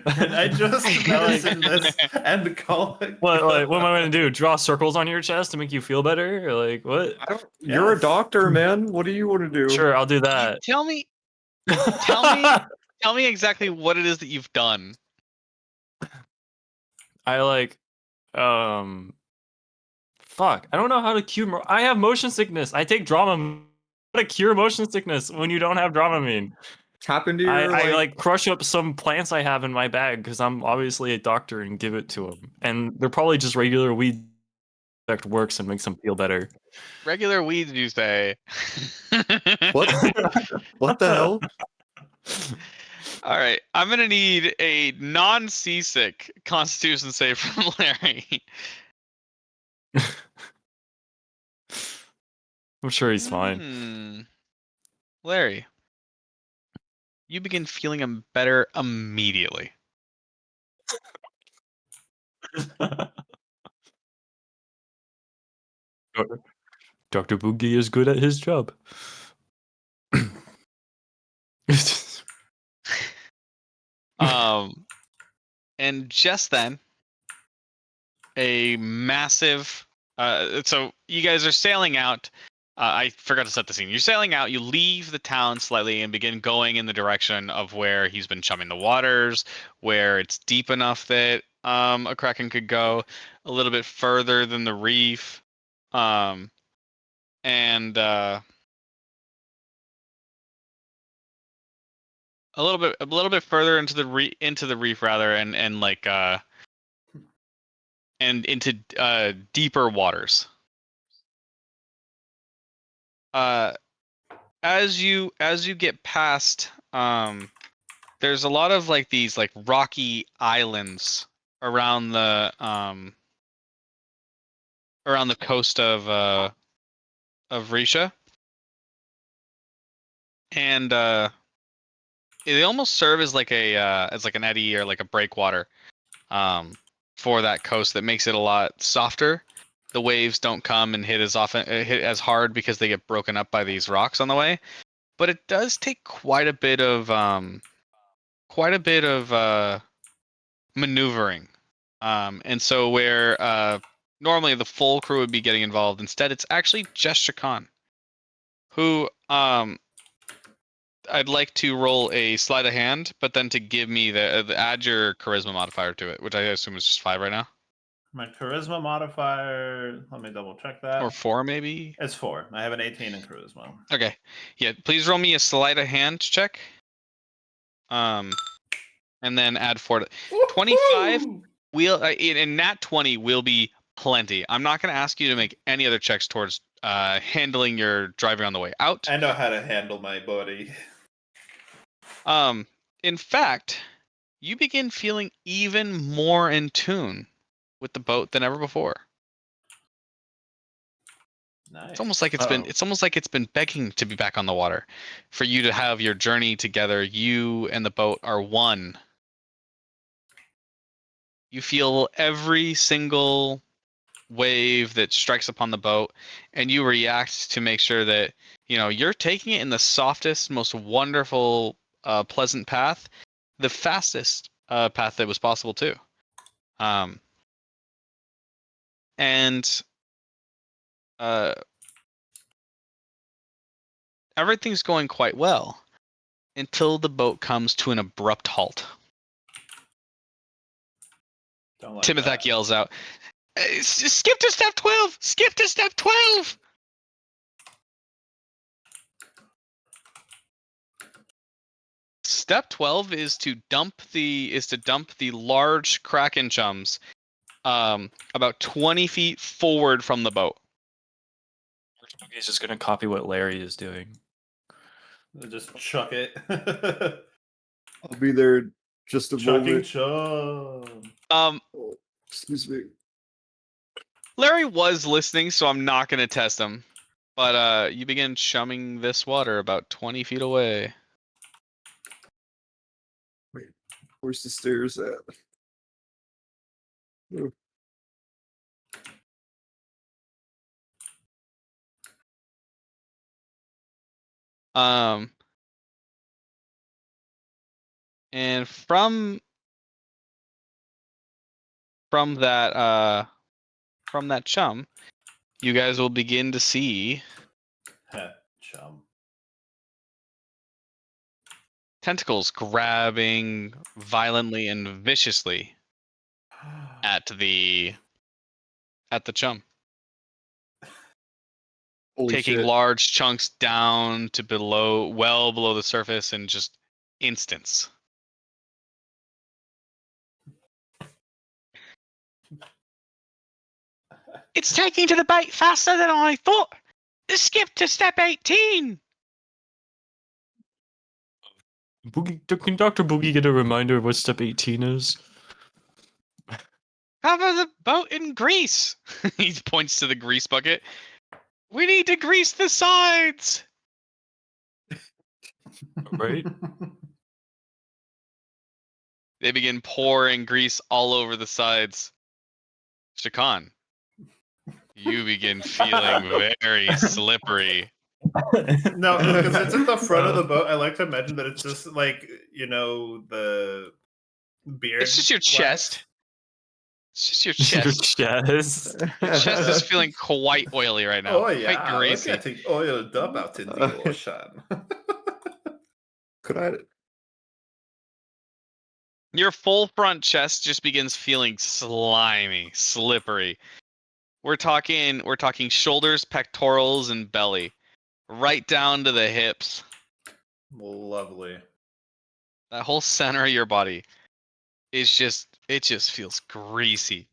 Can I just medicine this and call it? What am I gonna do? Draw circles on your chest to make you feel better? Or like what? I don't. You're a Yes. doctor, man. What do you want to do? Sure, I'll do that. Tell me exactly what it is that you've done. I fuck. I don't know how to cure. I have motion sickness. I take Dramamine. How to cure motion sickness when you don't have Dramamine? Tap into your I like crush up some plants I have in my bag because I'm obviously a doctor and give it to them, and they're probably just regular weed. Effect works and makes them feel better. Regular weed, you say? What? What the hell? All right, I'm gonna need a non-seasick Constitution save from Larry. I'm sure he's fine. Larry, you begin feeling better immediately. Dr. Boogie is good at his job. And just then, a massive. So you guys are sailing out. I forgot to set the scene. You're sailing out. You leave the town slightly and begin going in the direction of where he's been chumming the waters, where it's deep enough that a kraken could go a little bit further than the reef, and a little bit further into the reef rather, and into deeper waters. As you get past, there's a lot of these rocky islands around the coast of Risha, and they almost serve as an eddy or like a breakwater. for that coast that makes it a lot softer. The waves don't come and hit as hard because they get broken up by these rocks on the way. But it does take quite a bit of maneuvering. And so where normally the full crew would be getting involved, instead it's actually just Shakan, who I'd like to roll a sleight of hand, but then to give me the add your charisma modifier to it, which I assume is just 5 right now, My charisma modifier, let me double check that. or 4 maybe. It's 4. I have an 18 in charisma. Okay, yeah. Please roll me a sleight of hand check. And then add 4 to 25. We'll in nat 20 will be plenty. I'm not going to ask you to make any other checks towards handling your driving on the way out. I know how to handle my body. In fact, you begin feeling even more in tune with the boat than ever before. Nice. It's almost like it's been begging to be back on the water, for you to have your journey together. You and the boat are one. You feel every single wave that strikes upon the boat, and you react to make sure that you're taking it in the softest, most wonderful, pleasant path, the fastest path that was possible too. And everything's going quite well until the boat comes to an abrupt halt. Don't like Timothak that. yells out, "Skip to step 12! Skip to step 12!" Step 12 is to dump the large Kraken chums about 20 feet forward from the boat. He's just gonna copy what Larry is doing. Just chuck it. I'll be there just a Chucking moment. chum. Oh, excuse me. Larry was listening, so I'm not going to test him. But you begin chumming this water about 20 feet away. Wait, where's the stairs at? Oh. And from that chum, you guys will begin to see Chum. tentacles grabbing violently and viciously at the chum, Holy taking shit. large chunks down to well below the surface in just instants. It's taking to the bait faster than I thought. Skip to step 18. Can Dr. Boogie get a reminder of what step 18 is? Cover the boat in grease. He points to the grease bucket. We need to grease the sides. Right? They begin pouring grease all over the sides. Shakan, you begin feeling very slippery. No, because it's at the front of the boat. I like to imagine that it's just like, the beard. It's just your wax. chest. It's just your Your chest. chest. Your chest is feeling quite oily right now. Oh yeah, Quite greasy. look getting oiled up out in the ocean. Could I? Your full front chest just begins feeling slimy, slippery. We're talking shoulders, pectorals, and belly, right down to the hips. Lovely. That whole center of your body is just feels greasy.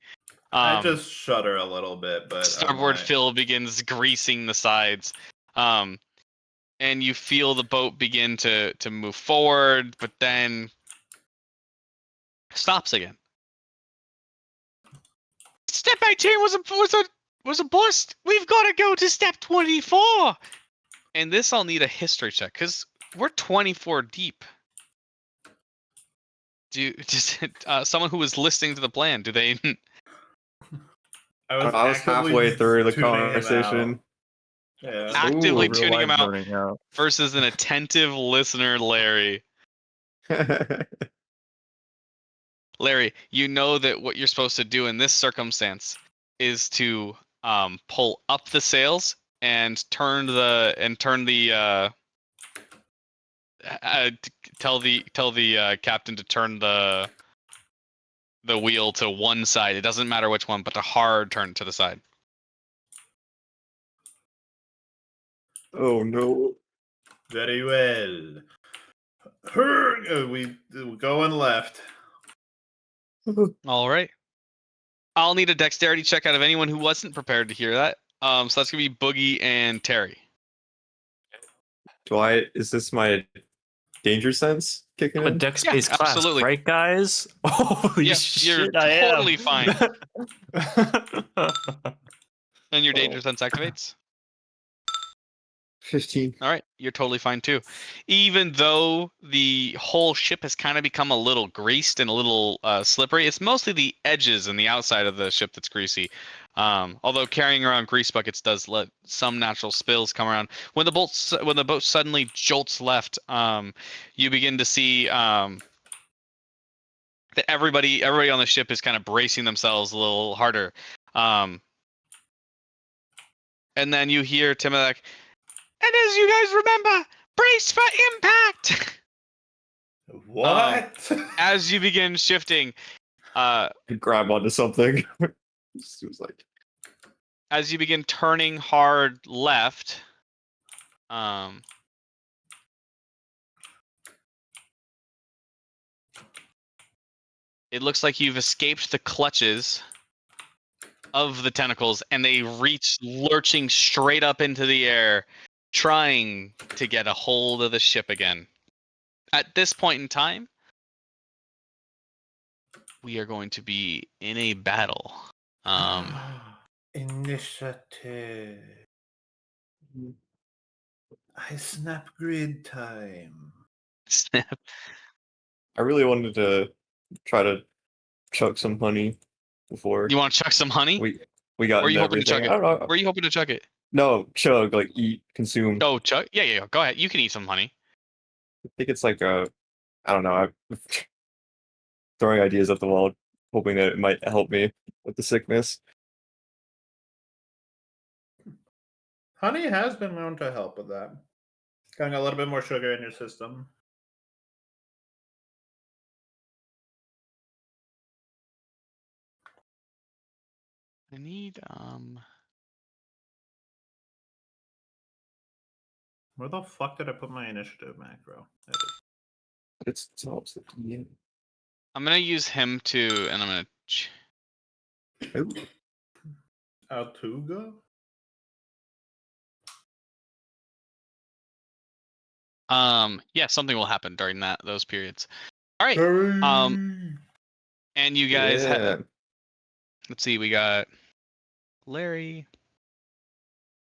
I just shudder a little bit, but Starboard fill begins greasing the sides. And you feel the boat begin to move forward, but then stops again. Step 18 was a bust. We've got to go to step 24. And this I'll need a history check because we're 24 deep. someone who was listening to the plan? Do they? I was, I was actively halfway through the tuning him out. conversation. Yeah. Actively real tuning life him out burning out. versus an attentive listener, Larry. Larry, you know that what you're supposed to do in this circumstance is to pull up the sails and turn the tell the captain to turn the wheel to one side. It doesn't matter which one, but to hard turn it to the side. Oh no. Very well. We going left. All right. I'll need a dexterity check out of anyone who wasn't prepared to hear that. So that's gonna be Boogie and Terry. Is this my danger sense kicking I'm a in? dex-based Yeah, class, absolutely. right, guys? Holy Yeah, you're shit, I totally am. fine. And your danger Oh. sense activates. 15. All right, you're totally fine too. Even though the whole ship has kind of become a little greased and a little slippery, it's mostly the edges and the outside of the ship that's greasy. Although carrying around grease buckets does let some natural spills come around. When the boat suddenly jolts left, you begin to see that everybody on the ship is kind of bracing themselves a little harder. And then you hear Timothy. And as you guys remember, brace for impact! What? As you begin shifting, Grab onto something. It was like, as you begin turning hard left, it looks like you've escaped the clutches of the tentacles, and they reach lurching straight up into the air, trying to get a hold of the ship again. At this point in time, we are going to be in a battle. Initiative. I snap grid time. Snap. I really wanted to try to chuck some honey before You want to chuck some honey? we got Where are you into hoping to chuck everything. it? I don't know. Where are you hoping to chuck it? No, chug, like eat, consume. Oh, chuck? Yeah. Go ahead. You can eat some honey. I think it's like I don't know. I'm throwing ideas at the wall, hoping that it might help me with the sickness. Honey has been known to help with that. Getting a little bit more sugar in your system. I need Where the fuck did I put my initiative macro? It's helps at the end. I'm gonna use him to, and I'm gonna. Oh, Altuga? Yeah, something will happen during those periods. All right. Hurry! And you guys yeah. let's see, we got Larry,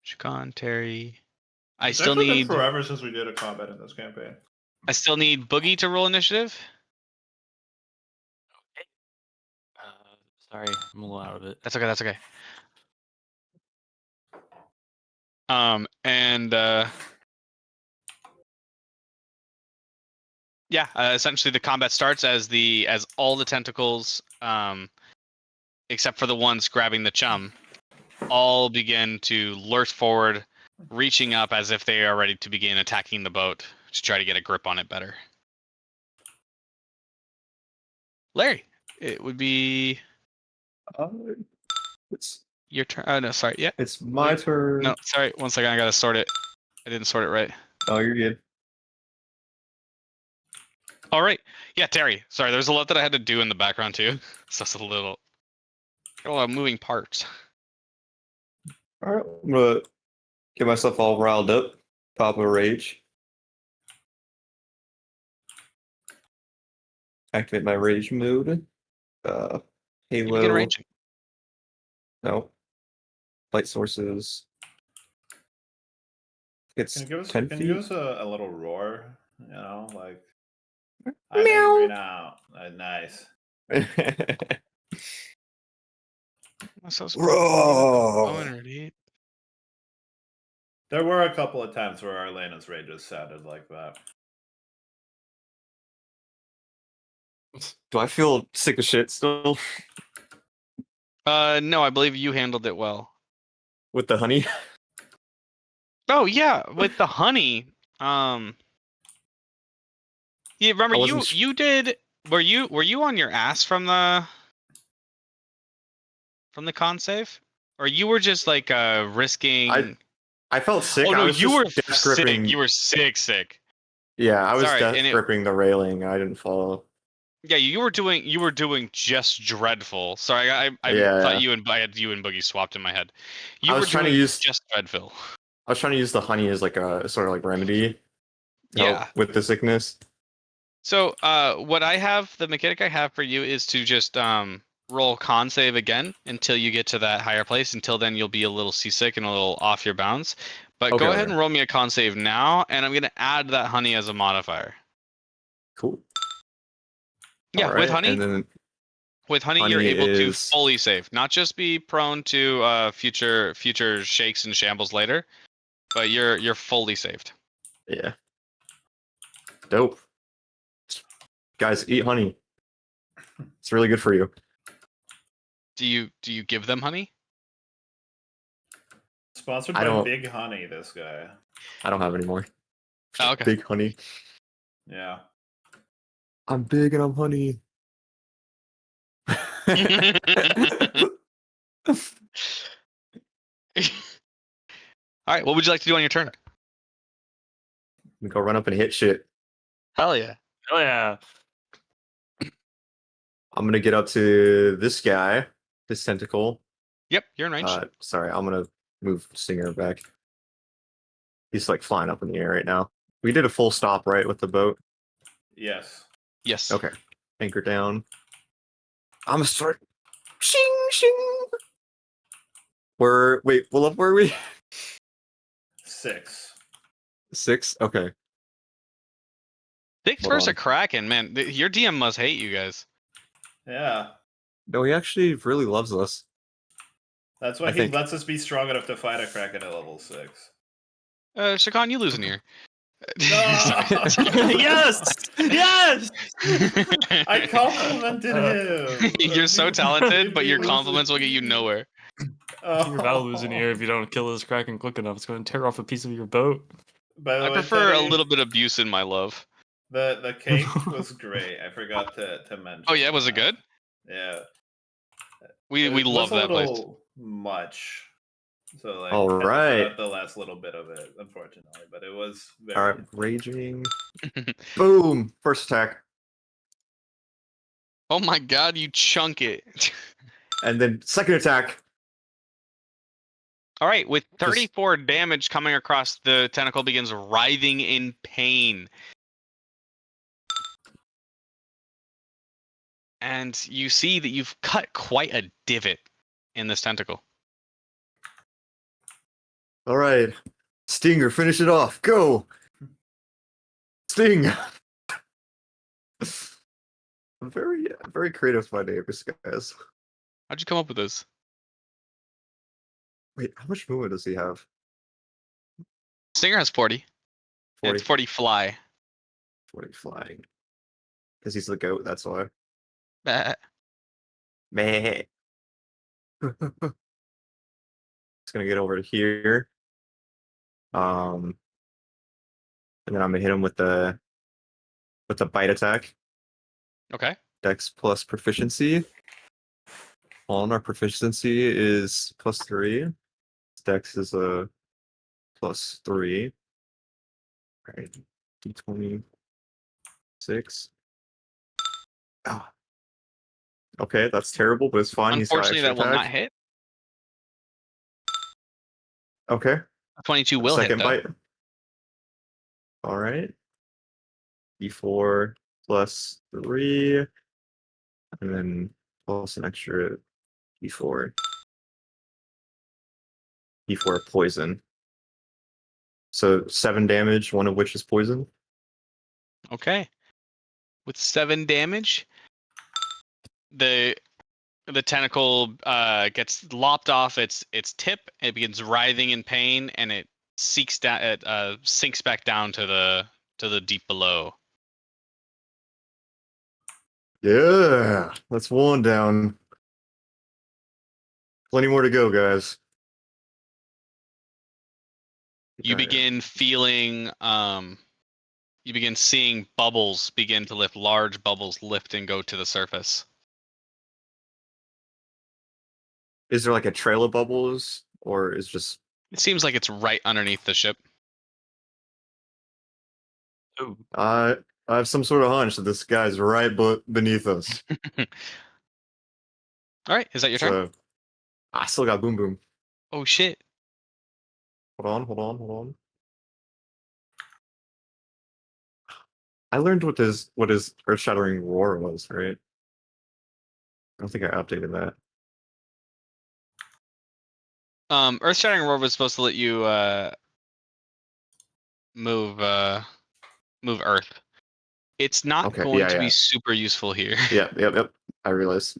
Shikon, Terry. I It's still actually been need forever since we did a combat in this campaign. Boogie to roll initiative. Sorry, I'm a little out of it. That's okay. And yeah, essentially the combat starts as all the tentacles, except for the ones grabbing the chum, all begin to lurch forward, reaching up as if they are ready to begin attacking the boat to try to get a grip on it better. Larry, it would be It's your turn. Oh no, sorry. Yeah. it's my turn. No, sorry. 1 second. I gotta sort it. I didn't sort it right. Oh, you're good. All right. Yeah, Terry. Sorry, there's a lot that I had to do in the background too. So it's a lot of moving parts. All right, I'm gonna get myself all riled up. Pop a rage. Activate my rage mode. You Halo. begin raging. No. Light sources. It's Can you give us, 10 can feet. you give us a little roar? You know, like I'm angry now. Nice. That's so Bro. There were a couple of times where Arlena's rages sounded like that. Do I feel sick of shit still No, I believe you handled it well. with the honey? Oh yeah, with the honey. Yeah, remember I wasn't you did. Were you on your ass from the con save, or you were just like risking? I felt sick. Oh I no, was you just were death sick. gripping. You were sick. Yeah, I was Sorry, death and gripping the railing. I didn't follow. yeah, you were doing just dreadful. Sorry, I thought Yeah, I had you and Boogie swapped in my head. I You were was trying to doing use just dreadful. I was trying to use the honey as like a sort of like remedy to Yeah. help with the sickness. So, the mechanic I have for you is to just roll con save again until you get to that higher place. Until then, you'll be a little seasick and a little off your bounds. But Okay, go ahead okay. and roll me a con save now, and I'm gonna add that honey as a modifier. Cool. Yeah, All with right, honey, and then you're honey able to is fully save, not just be prone to future shakes and shambles later, but you're fully saved. yeah, dope. Guys, eat honey. It's really good for you. Do you give them honey? Sponsored I by don't- Big Honey, this guy. I don't have any more. Oh, okay. Big honey. Yeah. I'm big and I'm honey. All right, what would you like to do on your turn? Go run up and hit shit. Hell yeah. Oh yeah. I'm gonna get up to this guy, this tentacle. Yep, you're in range. Sorry, I'm gonna move Stinger back. He's like flying up in the air right now. We did a full stop, right, with the boat? Yes. Yes. Okay. Anchor down. I'm gonna start. Shing, shing. Wait, what were we? 6. 6? Okay. Six Hold versus a on. Kraken, man. Your DM must hate you guys. Yeah. No, he actually really loves us. That's why I he think- lets us be strong enough to fight a Kraken at level 6. Shakan, you lose an ear. Yes! Yes! I complimented him. You're so talented, but your compliments will get you nowhere. You're about to lose an ear if you don't kill this Kraken quick enough. It's going to tear off a piece of your boat. By the I way, prefer a Teddy, little bit of abuse in my love. The cake was great. I forgot to mention. Oh yeah, was it that. good? Yeah. We It love was that a place. little much. So like, All I had to right. cut out the last little bit of it, unfortunately, but it was very. All right, raging. Boom! First attack, Oh my god, you chunk it. and then second attack. All right, with 34 damage coming across, the tentacle begins writhing in pain. And you see that you've cut quite a divot in this tentacle. All right, Stinger, finish it off. Go, Sting. Very creative, my neighbors, guys. How'd you come up with this? Wait, how much movement does he have? Stinger has 40. 40. It's 40 fly. 40 flying. Because he's the goat, that's why. Bah. Meh. Just gonna get over to here. And then I'm gonna hit him with the bite attack. Okay. Dex plus proficiency. On our proficiency is +3. Dex is a +3. Right. D26. Ah. Okay, that's terrible, but it's fine. Unfortunately, He's got that will extra not attack. hit. Okay. 22 will Second hit, though. bite. All right. D4 +3. And then plus an extra D4. D4 poison. So 7 damage, one of which is poison. Okay. With 7 damage, the tentacle gets lopped off its tip. It begins writhing in pain, and it sinks back down to the deep below. Yeah, that's one down. Plenty more to go, guys. You begin feeling you begin seeing bubbles begin to lift, large bubbles lift and go to the surface. Is there like a trail of bubbles, or is just It seems like it's right underneath the ship. Oh, I have some sort of hunch that this guy's right beneath us. All right, is that your turn? So I still got boom boom. Oh shit. Hold on. I learned what his earth-shattering roar was, right? I don't think I updated that. Earth Shattering Roar was supposed to let you move Earth. It's not Okay, going to yeah. be super useful here. Yep. I realized.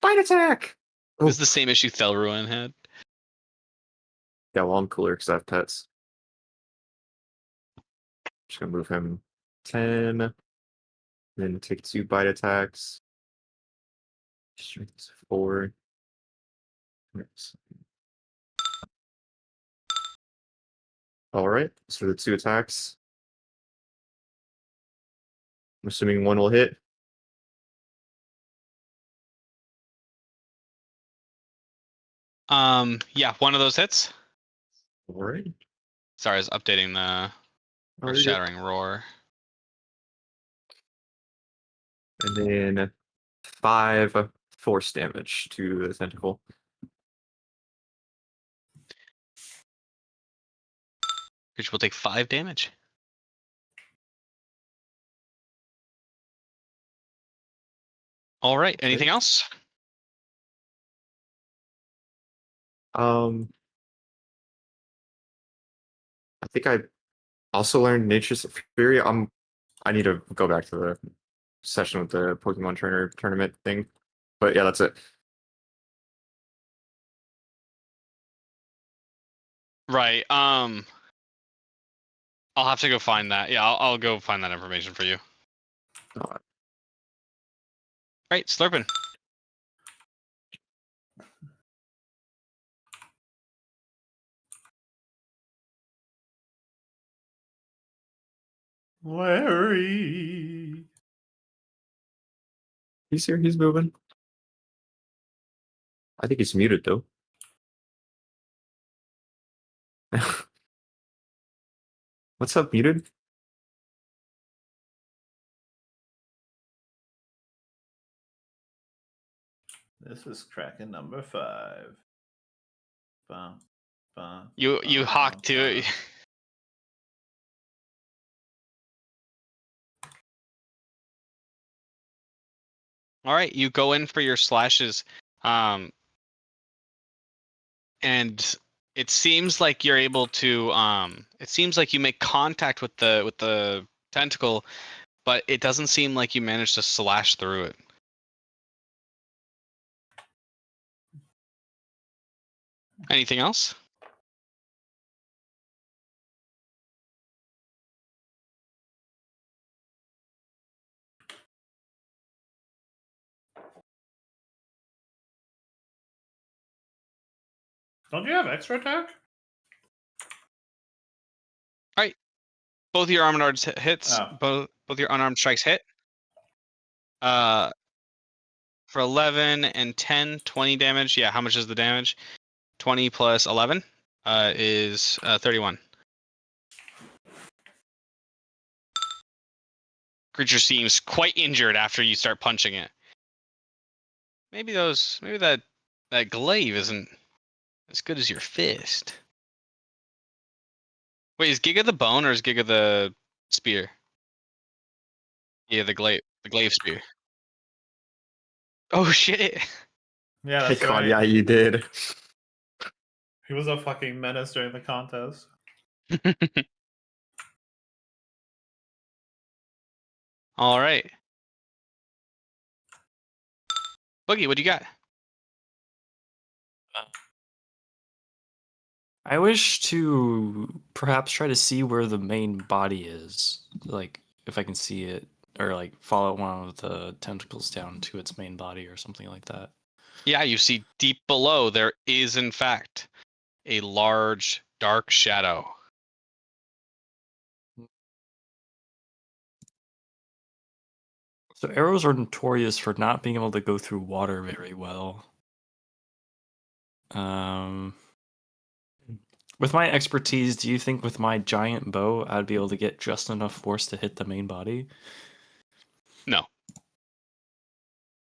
Bite attack! This is the same issue Thelruin had. Yeah, well, I'm cooler because I have pets. Just gonna move him 10. Then take 2 bite attacks. Strength 4. Alright, so the 2 attacks. I'm assuming one will hit. Yeah, one of those hits. Alright. Sorry, I was updating the Oh, Earth you're good. Shattering Roar. And then 5 force damage to the tentacle. Creature will take 5 damage. All right. Anything Okay. else? I think I also learned Nature's Fury. I need to go back to the session with the Pokemon Trainer tournament thing. But yeah, that's it. Right. I'll have to go find that. Yeah, I'll go find that information for you. Uh, All right, Slurpin. Larry. he's here, he's moving. I think he's muted though. What's up, muted? This is Kraken number 5. Bum, bum, You bum, hawk to bum. it. All right, you go in for your slashes, and it seems like you're able to. It seems like you make contact with the tentacle, but it doesn't seem like you managed to slash through it. Anything else? Don't you have extra attack? Both your armored hits. Oh. Both your unarmed strikes hit. For 11 and 10, 20 damage. Yeah, how much is the damage? 20 plus 11 is 31. Creature seems quite injured after you start punching it. Maybe that glaive isn't as good as your fist. Wait, is Giga the bone or is Giga the spear? Yeah, the glaive spear. Oh shit. Yeah, Hey that's God, right. yeah, you did. He was a fucking menace during the contest. All right. Boogie, what do you got? I wish to perhaps try to see where the main body is. Like, if I can see it, or like follow one of the tentacles down to its main body or something like that. Yeah, you see deep below there is in fact a large dark shadow. So arrows are notorious for not being able to go through water very well. With my expertise, do you think with my giant bow, I'd be able to get just enough force to hit the main body? No.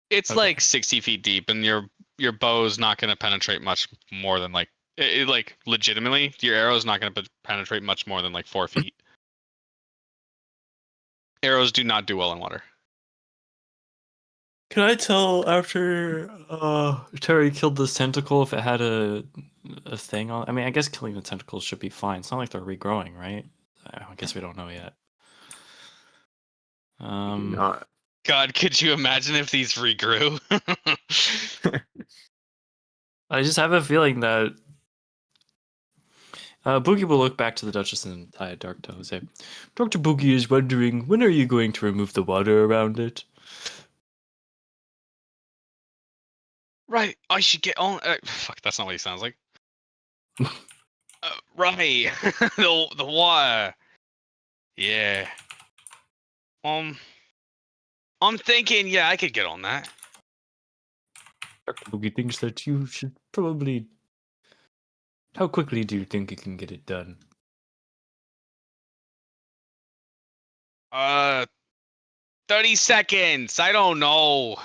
It's Okay. like 60 feet deep, and your bow's not going to penetrate much more than like like legitimately, your arrow's not going to penetrate much more than like 4 feet. Arrows do not do well in water. Can I tell after Terry killed this tentacle if it had a thing on? I mean, I guess killing the tentacles should be fine. It's not like they're regrowing, right? I guess we don't know yet. Not. God, could you imagine if these regrew? I just have a feeling that Boogie will look back to the Duchess and tie a dark toe and say, Dr. Boogie is wondering, when are you going to remove the water around it? Right, I should get on. Fuck, that's not what he sounds like. Right, the water. Yeah. I'm thinking, yeah, I could get on that. Dr. Boogie thinks that you should probably... How quickly do you think you can get it done? 30 seconds. I don't know.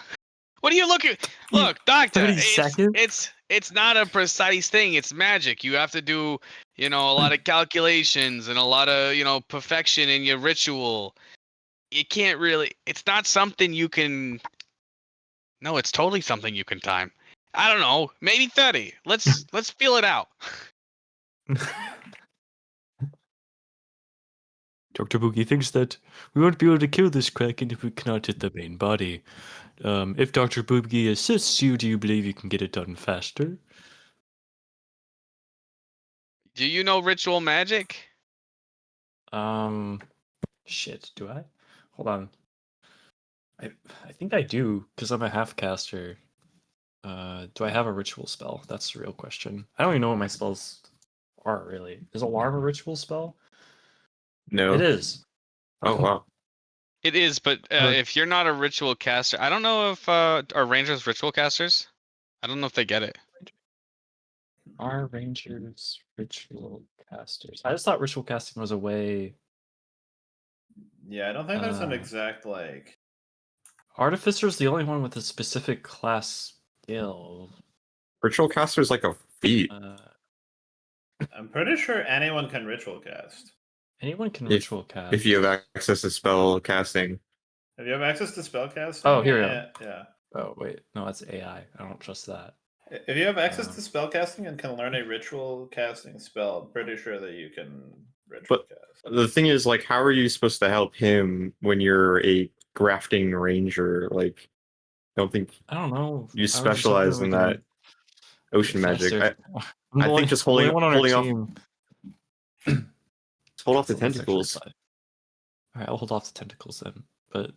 What are you looking? Look, doctor, 30 seconds? it's not a precise thing. It's magic. You have to do, a lot of calculations and a lot of, perfection in your ritual. You can't really. It's not something you can. No, it's totally something you can time. I don't know. Maybe 30. Let's feel it out. Dr. Boogie thinks that we won't be able to kill this Kraken if we cannot hit the main body. If Dr. Boogie assists you, do you believe you can get it done faster? Do you know ritual magic? Shit, do I? Hold on. I think I do, because I'm a half caster. Do I have a ritual spell? That's the real question. I don't even know what my spells are, really. Is Alarm a ritual spell? No. It is. Oh wow. It is, but if you're not a ritual caster, I don't know if are rangers ritual casters. I don't know if they get it. Are rangers ritual casters? I just thought ritual casting was a way. Yeah, I don't think there's an Uh, exact like. Artificer's the only one with a specific class skill. Ritual caster is like a feat. I'm pretty sure anyone can ritual cast. Anyone can If- ritual cast. If you have access to spell casting. Have you have access to spell casting? Oh, here we go. Yeah. Oh wait, no, that's AI. I don't trust that. If you have access to spell casting and can learn a ritual casting spell, I'm pretty sure that you can ritual But cast. the thing is, like, how are you supposed to help him when you're a grafting ranger? Like, I don't think I don't know. you specialize in that ocean magic. I'm I think just the only holding one on our off, team. hold off the So let's actually tentacles. try. All right, I'll hold off the tentacles then. But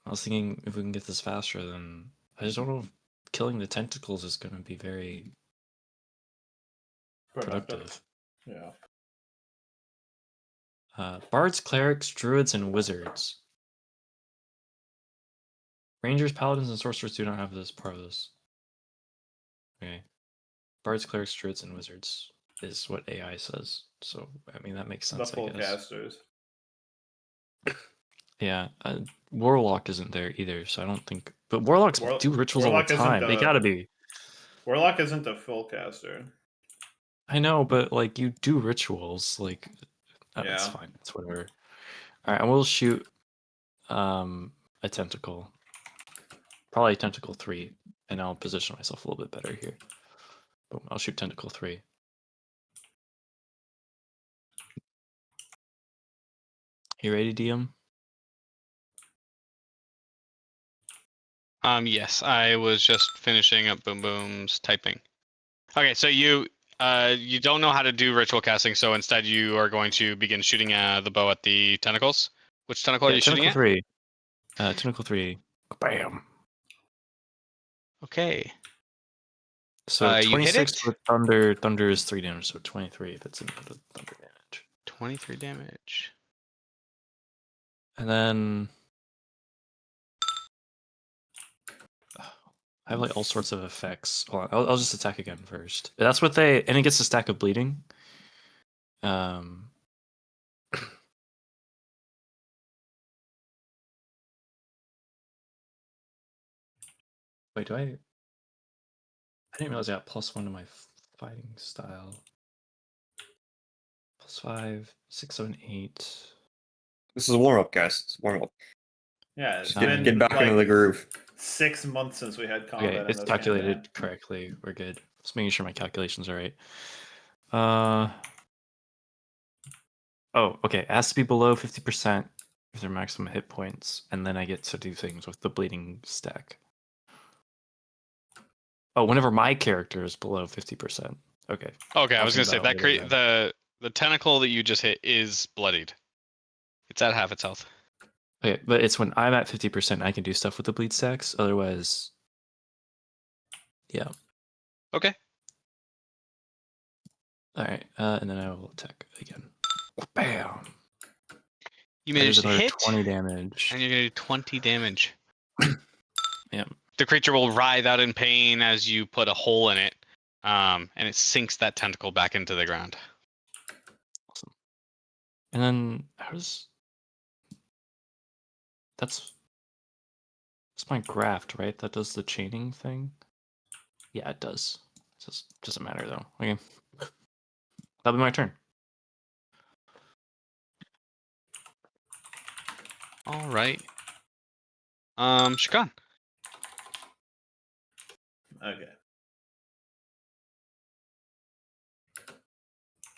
I was thinking if we can get this faster, then I just don't know if killing the tentacles is going to be very productive. Yeah. Bards, clerics, druids, and wizards. Rangers, paladins, and sorcerers do not have this part of this. Okay. Bards, clerics, druids, and wizards is what AI says. So I mean that makes The sense. full I guess. casters. Yeah. Warlock isn't there either, so I don't think. But warlocks do rituals all Warlock the isn't time. They gotta be. Warlock isn't a full caster. I know, but like you do rituals, like it's Yeah. fine. It's whatever. All right, and we'll shoot a tentacle, probably tentacle 3, and I'll position myself a little bit better here. Boom! I'll shoot tentacle 3. You ready, DM? Yes, I was just finishing up Boom Boom's typing. Okay, so you don't know how to do ritual casting, so instead you are going to begin shooting the bow at the tentacles. Which tentacle are Yeah, you shooting tentacle at? 3. Tentacle 3. Bam. Okay. So You hit 26 it. with thunder. Thunder is 3 damage, so 23 if it's input of thunder damage. 23 damage. And then I have like all sorts of effects. Hold on, I'll just attack again first. That's what they, and it gets a stack of bleeding. Wait, do I didn't realize I got +1 to my fighting style. +5, 6, 7, 8. This is a warm up, guys. It's a warm up. Yeah, it's Just been get back like into the groove. 6 months since we had combat Okay, in it's this calculated campaign. correctly. We're good. Just making sure my calculations are right. Oh, okay. It has to be below 50% of their maximum hit points, and then I get to do things with the bleeding stack. Oh, whenever my character is below 50%. Okay. Okay, I I'll was think gonna say about it that later then. the tentacle that you just hit is bloodied. It's at half its health. Okay, but it's when I'm at 50% I can do stuff with the bleed stacks. Otherwise, yeah. Okay. All right, and then I will attack again. Bam! You That is managed to another hit, 20 damage. and you're gonna do 20 damage. Yeah. The creature will writhe out in pain as you put a hole in it, and it sinks that tentacle back into the ground. Awesome. And then how does that's my graft, right? That does the chaining thing. Yeah, it does. It just doesn't matter though. Okay, that'll be my turn. All right. Shakan. Okay.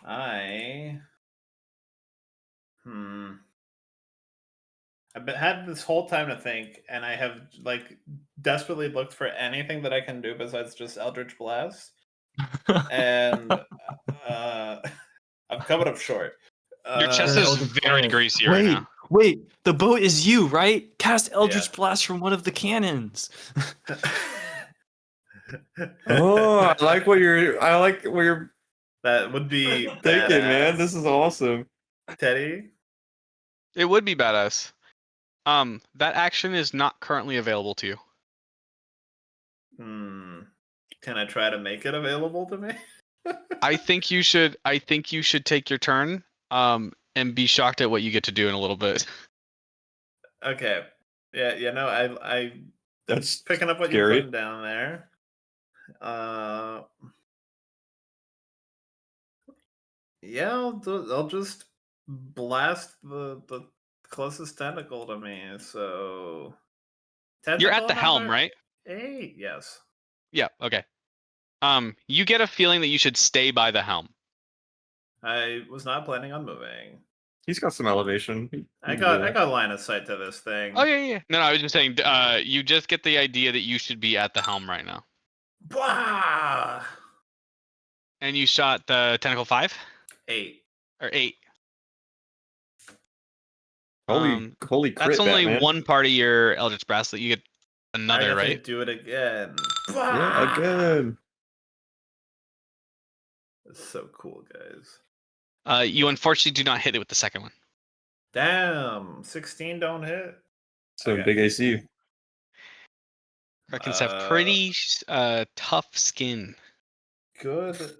I I've had this whole time to think, and I have like desperately looked for anything that I can do besides just Eldritch Blast, and I'm coming up short. Your chest is Eldritch very Blast. greasy right now. Wait, the boat is you, right? Cast Eldritch Yeah. Blast from one of the cannons. Oh, I like what you're That would be thinking, man. badass. This is awesome. Teddy. It would be badass. That action is not currently available to you. Can I try to make it available to me? I think you should take your turn, and be shocked at what you get to do in a little bit. Okay. Yeah, I That's picking up what you're scary. putting down there. Yeah, I'll just blast the closest tentacle to me. So You're at tentacle the helm, number right? 8. Yes. Yeah, okay. You get a feeling that you should stay by the helm. I was not planning on moving. He's got some elevation. I got line of sight to this thing. Oh yeah. No, I was just saying. You just get the idea that you should be at the helm right now. Blah! And you shot the tentacle 5 8. or 8. Holy crit, That's only Batman. one part of your Eldritch Bracelet. You get another, I get right? to do it again. Yeah, again. That's so cool, guys. You unfortunately do not hit it with the second one. Damn, 16 don't hit. So Okay. big AC. Krakens have pretty tough skin. Good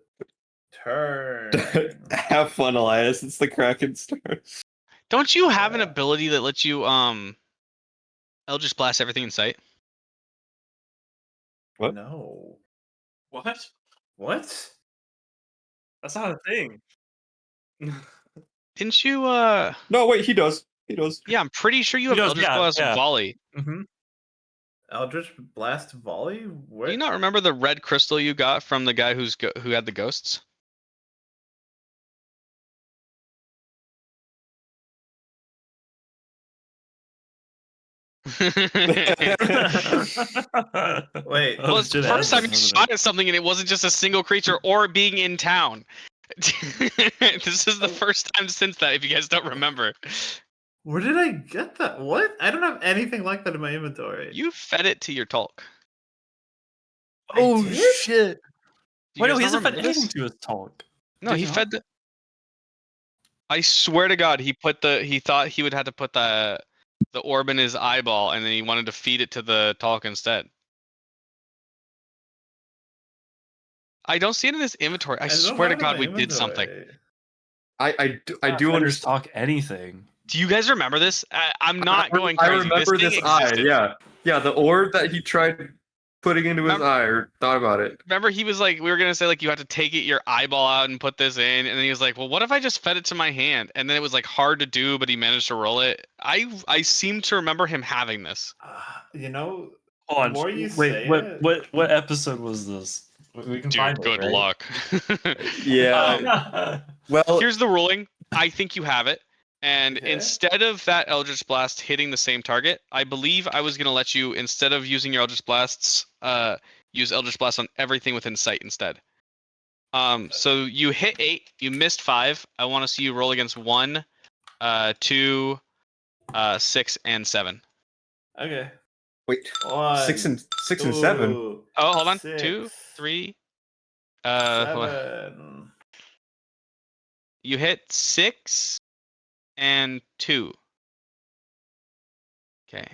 turn. Have fun, Elias. It's the Kraken stars. Don't you have an Yeah. ability that lets you Eldritch Blast everything in sight? What? No. What? What? That's not a thing. Didn't you No, wait, he does. He does. Yeah, I'm pretty sure you have does, Eldritch yeah, Blast yeah. Volley. Mm-hmm. Eldritch Blast Volley? Do you not remember the red crystal you got from the guy who had the ghosts? Wait. Well, it's the shit first time you happens. shot at something and it wasn't just a single creature or being in town. This is the first time since that, if you guys don't remember. Where did I get that? What? I don't have anything like that in my inventory. You fed it to your Tulk. Oh did? shit! Do you Wait, no, guys he not hasn't fed remember anything this? to his talk. No, Did he not? fed the. I swear to God, he thought he would have to put the orb in his eyeball, and then he wanted to feed it to the Tulk instead. I don't see it in his inventory. I I don't swear to have it in God, my we did something. inventory. I Not do fed his understand. talk anything. Do you guys remember this? I'm not going I crazy. remember thing this eye. existed. Yeah, the orb that he tried putting into his Remember- eye, or thought about it. Remember, he was like, we were gonna say like you have to take your eyeball out and put this in, and then he was like, well, what if I just fed it to my hand? And then it was like hard to do, but he managed to roll it. I seem to remember him having this. You know, Hold the on. more you Wait, say what, it, what episode was this? We can find Dude, it, good right? luck. Yeah. Well, Here's the ruling. I think you have it. And Okay. instead of that Eldritch Blast hitting the same target, I believe I was gonna let you, instead of using your Eldritch Blasts, use Eldritch Blast on everything within sight instead. So you hit 8, you missed 5. I want to see you roll against 1, 2, 6, and 7. okay. wait, One, 6 and 7. two, Oh, hold on. 6, 2, 3. 7. You hit 6 and 2. Okay.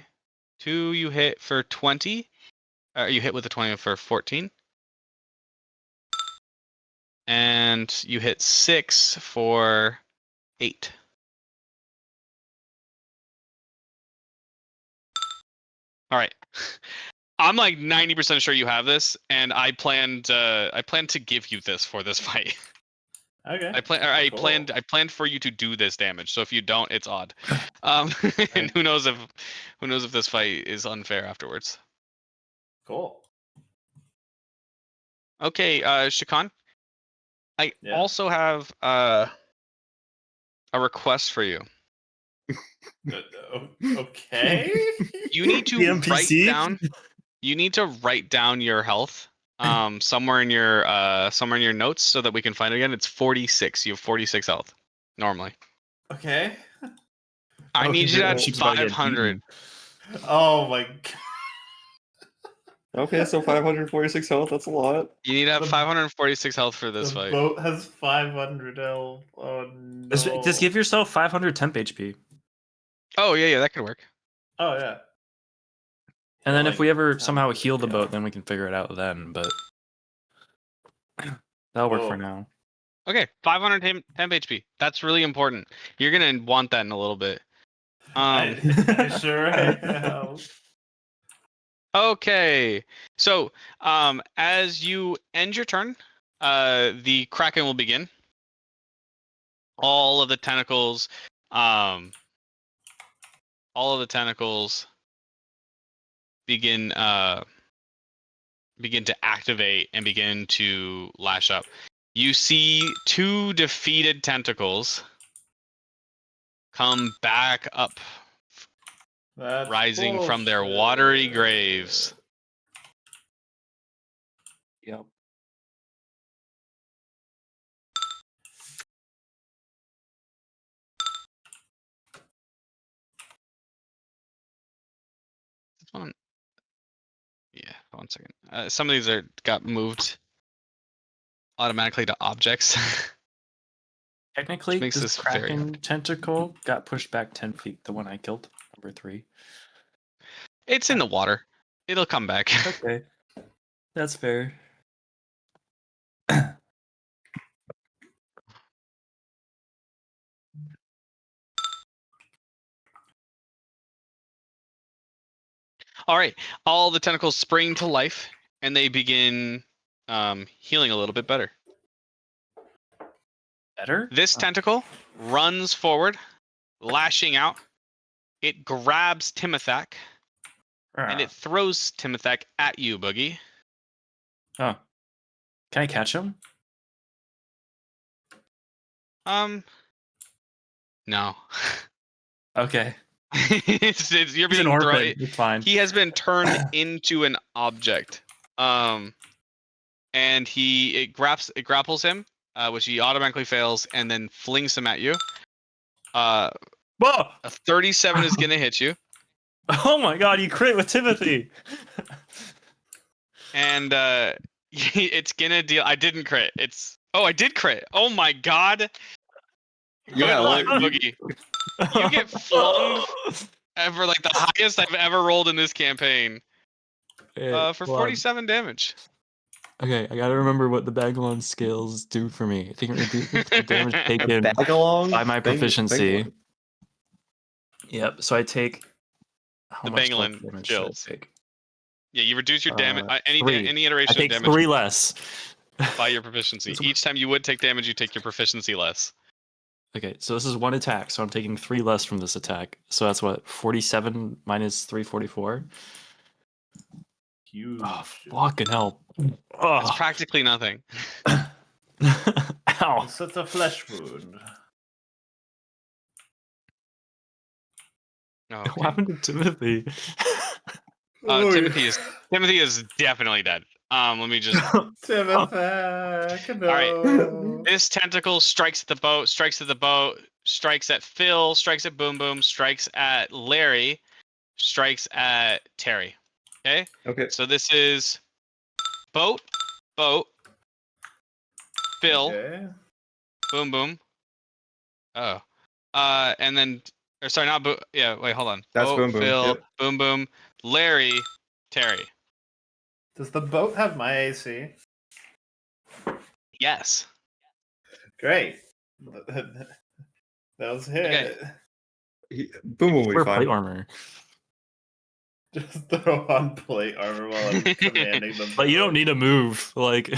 2 you hit for 20. You hit with a 20 for 14. And you hit 6 for 8. All right. I'm like 90% sure you have this, and I planned to give you this for this fight. Okay. I Cool. planned for you to do this damage. So if you don't, it's odd. And who knows if this fight is unfair afterwards. Cool. Okay, Shakan. I Yeah. also have a request for you. Okay. You need to The write NPC? down. You need to write down your health somewhere in your notes so that we can find it again. It's 46. You have 46 health normally. Okay. I Oh, need you to add she's about to get 500. eaten. Oh my god. Okay, so 546 health. That's a lot. You need to have The- 546 health for this The fight. boat has 500 health. Oh no. Just give yourself 500 temp HP. Oh yeah, that could work. Oh yeah. And then if Like, we ever how somehow does it heal the go? boat, then we can figure it out then, but that'll work for Whoa. now. Okay, 500 temp HP. That's really important. You're gonna want that in a little bit. I sure am. Okay, so as you end your turn, the Kraken will begin. All of the tentacles, all of the tentacles begin to activate and begin to lash up. You see 2 defeated tentacles come back up, That's rising from their watery bullshit. graves. Yep. This one, yeah, 1 second. Some of these got moved automatically to objects. Technically, makes this this very Kraken tentacle got pushed back 10 feet, the one I killed, number 3. It's in the water. It'll come back. Okay. That's fair. All right. All the tentacles spring to life, and they begin healing a little bit better. Better? This Oh. tentacle runs forward, lashing out. It grabs Timothak, and it throws Timothak at you, Boogie. Oh. Can I catch him? No. Okay. You're He's an being orphan. thrown. It's fine. He has been turned into an object. And it grapples him, which he automatically fails, and then flings him at you. Whoa! A 37 is gonna hit you, Oh my god, you crit with Timothy. and it's gonna deal. I didn't crit. I did crit. Oh my god. Good Yeah, luck, like, Boogie. You get flung for like the highest I've ever rolled in this campaign. For 47 damage. Okay, I gotta remember what the Bagalon skills do for me. I think it reduces the damage a taken bag along by my thing- proficiency. thing- Yep. So I take how The much less Bangalin damage should I skills. take? Yeah, you reduce your damage. Any 3. I iteration of take damage 3 less. by your proficiency. Each time you would take damage, you take your proficiency less. Okay, so this is 1 attack, so I'm taking 3 less from this attack. So that's what, 47 minus 3, 44? Huge. Oh, fucking hell. It's Oh. practically nothing. Ow. It's such a flesh wound. Oh, What okay. happened to Timothy? Timothy is definitely dead. Let me just. Timothy, no. Alright. This tentacle strikes at the boat, strikes at Phil, strikes at Boom Boom, strikes at Larry, strikes at Terry. Okay? Okay. So this is boat, Phil, Okay. Boom Boom. Oh. And then, or sorry, not boat. Yeah, wait, hold on. That's boat, Boom Boom, Phil, yep. Boom Boom, Larry, Terry. Does the boat have my AC? Yes. Great. That was hit. Okay. Boom will be Wear plate fine. armor. Just throw on plate armor while I'm commanding them. But you don't need to move. Like,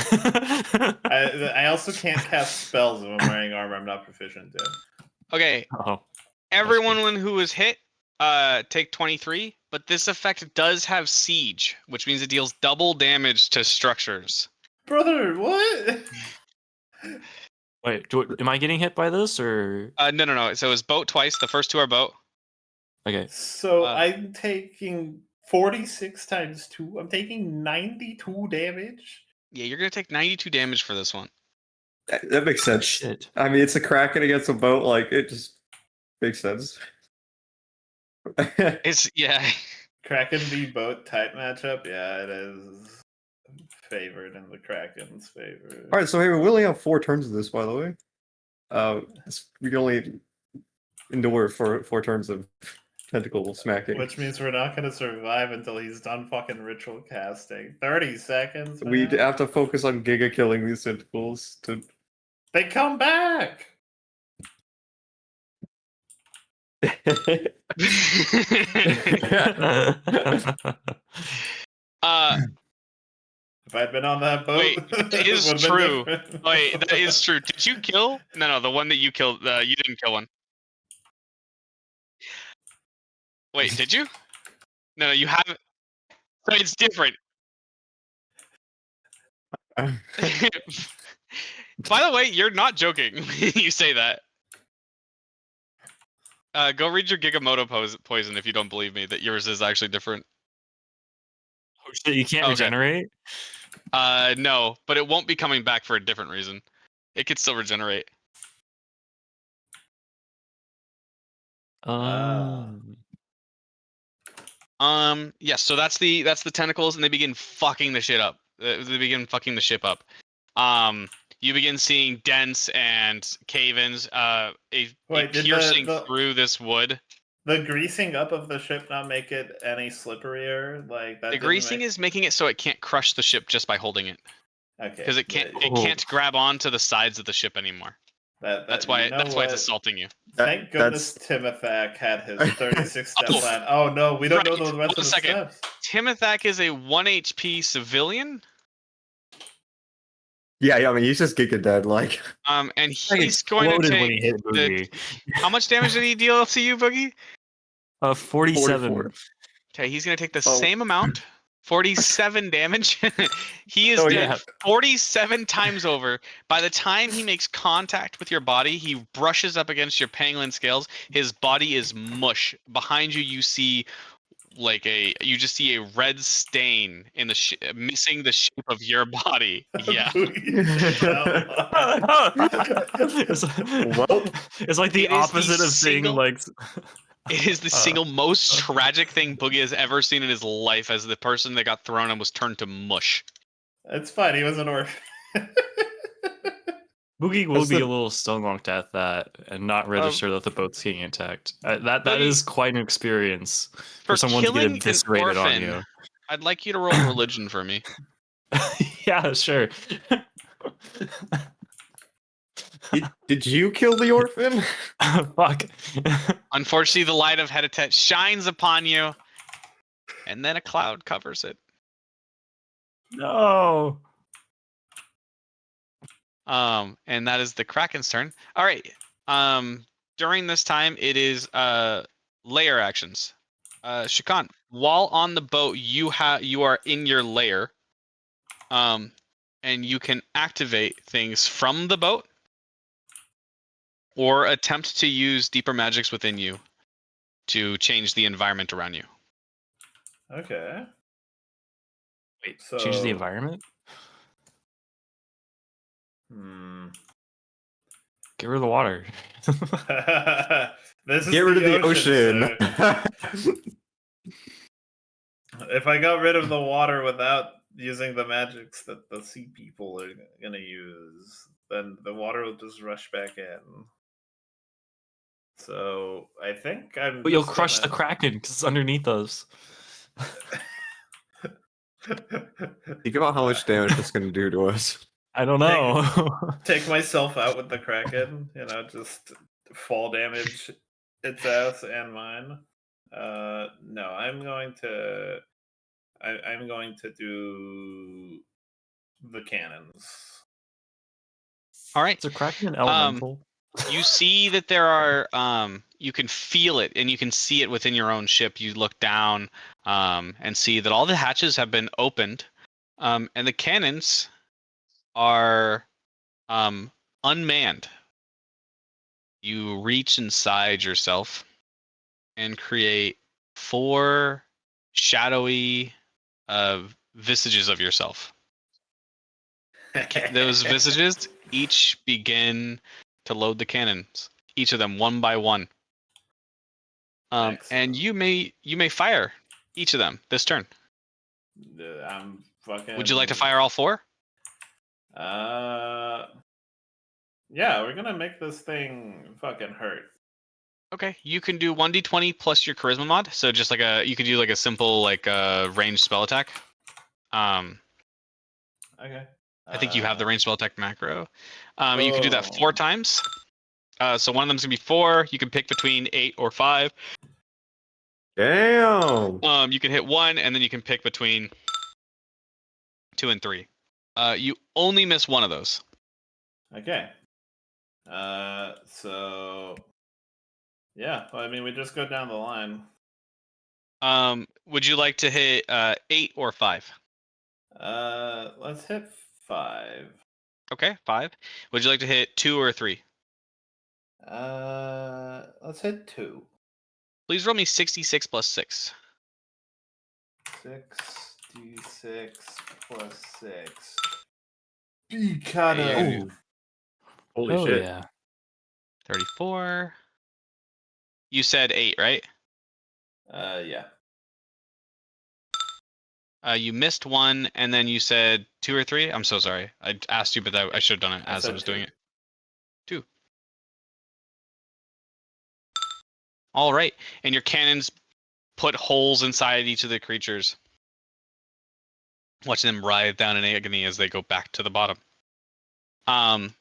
I also can't cast spells if I'm wearing armor I'm not proficient in. Okay. oh, Everyone who was hit, take 23. But this effect does have siege, which means it deals double damage to structures. Brother, what? wait, am I getting hit by this or? No. So it's boat twice. The first 2 are boat. Okay, So Uh, I'm taking 46 times 2. I'm taking 92 damage. Yeah, you're gonna take 92 damage for this one. That makes sense. shit. I mean, it's a Kraken against a boat. Like, it just makes sense. Yeah. Kraken v boat type matchup. Yeah, it is favored in the Kraken's favor. All right, so hey, we only have 4 turns of this, by the way. We can only endure for 4 turns of tentacle smacking. Which means we're not going to survive until he's done fucking ritual casting. 30 seconds. We man. have to focus on giga killing these tentacles to. They come back. If I'd been on that boat, Wait, it is would've been true. different. Wait, that is true. Did you kill? No, the one that you killed. You didn't kill one. Wait, did you? No, you haven't. So it's different. By the way, you're not joking. You say that. Go read your Gigamoto poison if you don't believe me that yours is actually different. Oh shit, you can't Okay. regenerate? No, but it won't be coming back for a different reason. It could still regenerate. Yes, so that's the tentacles, and they begin fucking the shit up. They begin fucking the ship up. You begin seeing dents and cave-ins, Wait, did piercing the- through this wood. The greasing up of the ship not make it any slipperier? Like that. The didn't greasing make... is making it so it can't crush the ship just by holding it, okay because it can't yeah, it can't grab onto the sides of the ship anymore. That's why it's assaulting you. Thank goodness That's- Timothak had his 36-step Oh, plan. Oh no, we don't know right. the rest of the steps. Timothak is a 1 HP civilian. Yeah, I mean, he's just giga dead. Like, And Like he's going to exploded when he take hit Boogie. How much damage did he deal to you, Boogie? 47. 44. Okay, he's going to take the Oh. same amount 47 damage. He is Oh, dead yeah. 47 times over. By the time he makes contact with your body, he brushes up against your pangolin scales. His body is mush. Behind you, you see you just see a red stain in the missing the shape of your body. Yeah. it's, Well, it's like the It is the opposite of seeing single- like. It is the single most tragic thing Boogie has ever seen in his life, as the person that got thrown and was turned to mush. It's fine. He was an orphan. Boogie will That's be the- a little stonewalked at that and not register that the boat's getting attacked. That Boogie, is quite an experience for for someone to get killing an eviscerated on orphan, you. I'd like you to roll religion for me. Yeah, sure. did you kill the orphan? Fuck. Unfortunately, the light of Hedetet shines upon you, and then a cloud covers it. No. And that is the Kraken's turn. All right. During this time, it is layer actions. Shakan, while on the boat, you are in your layer. And you can activate things from the boat, or attempt to use deeper magics within you to change the environment around you. Okay. Wait, So change the environment? Get rid of the water. This is Get rid of the ocean. ocean. Sir. If I got rid of the water without using the magics that the sea people are gonna use, then the water will just rush back in. So I think I'm. But you'll just crush the gonna- Kraken because it's underneath us. Think about how much damage it's going to do to us. I don't know. Take myself out with the Kraken, just fall damage its ass and mine. No, I'm going to do the cannons. All right. Is a Kraken an elemental? You see that there are you can feel it and you can see it within your own ship. You look down and see that all the hatches have been opened, and the cannons are unmanned. You reach inside yourself and create 4 shadowy visages of yourself. Those visages each begin to load the cannons, each of them one by one. And Excellent. you may fire each of them this turn. I'm fucking. Would you like to fire all 4? Yeah, we're gonna make this thing fucking hurt. Okay, you can do 1d20 plus your charisma mod. So just you could do like a simple ranged spell attack. Okay. I think you have the ranged spell attack macro. You can do that 4 times. So one of them's gonna be 4. You can pick between 8 or 5. Damn. You can hit 1, and then you can pick between 2 and 3. You only miss one of those. Okay. So yeah, well, I mean, we just go down the line. Would you like to hit 8 or 5? Let's hit 5. Okay, 5. Would you like to hit 2 or 3? Let's hit 2. Please roll me 66 plus 6. 6d6 plus 6. Hey, Holy Oh shit. yeah. 34. You said 8, right? Yeah. You missed 1, and then you said 2 or 3. I'm so sorry. I asked you, but I should have done it as I said was 2. doing it. 2. All right, and your cannons put holes inside each of the creatures, watching them writhe down in agony as they go back to the bottom. The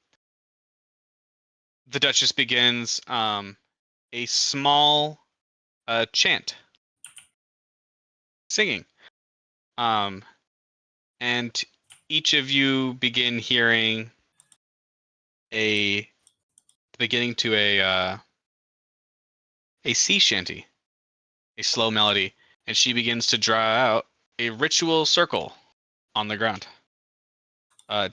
Duchess begins a small chant, singing, and each of you begin hearing a beginning to a sea shanty, a slow melody, and she begins to draw out a ritual circle on the ground.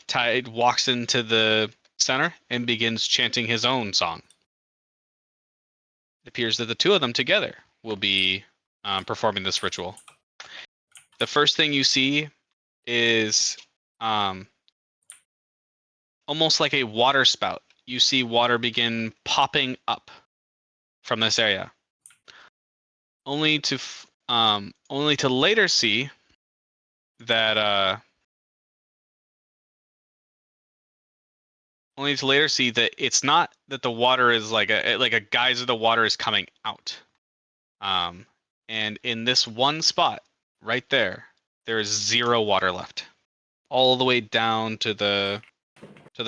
Tide walks into the center and begins chanting his own song. It appears that the two of them together will be performing this ritual. The first thing you see is almost like a water spout. You see water begin popping up from this area, only to later see that it's not that the water is like a geyser. The water is coming out, and in this one spot right there, there is 0 water left, all the way down to the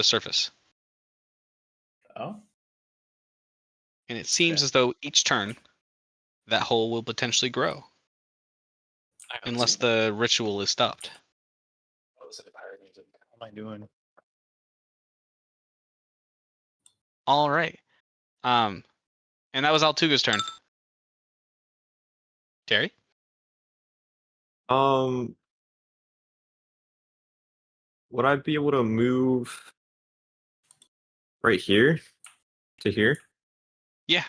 surface. Oh, And it seems Okay. as though each turn, that hole will potentially grow, I don't unless see- the ritual is stopped. what was it, the pirate music? How am I doing? All right. And that was Altuga's turn. Terry? Would I be able to move right here to here? Yeah.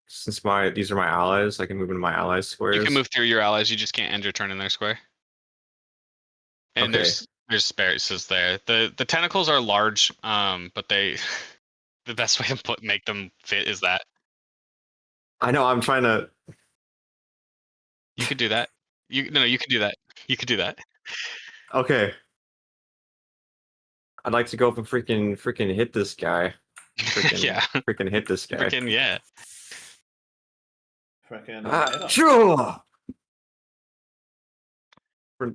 Since these are my allies, I can move into my allies squares. You can move through your allies. You just can't end your turn in their square. And Okay. there's spaces there. The tentacles are large, but they the best way to make them fit is that. I know. I'm trying to. You could do that. You could do that. You could do that. Okay. I'd like to go up and freaking hit this guy. Yeah. Freaking hit this guy. Freaking yeah. freaking Ah, sure.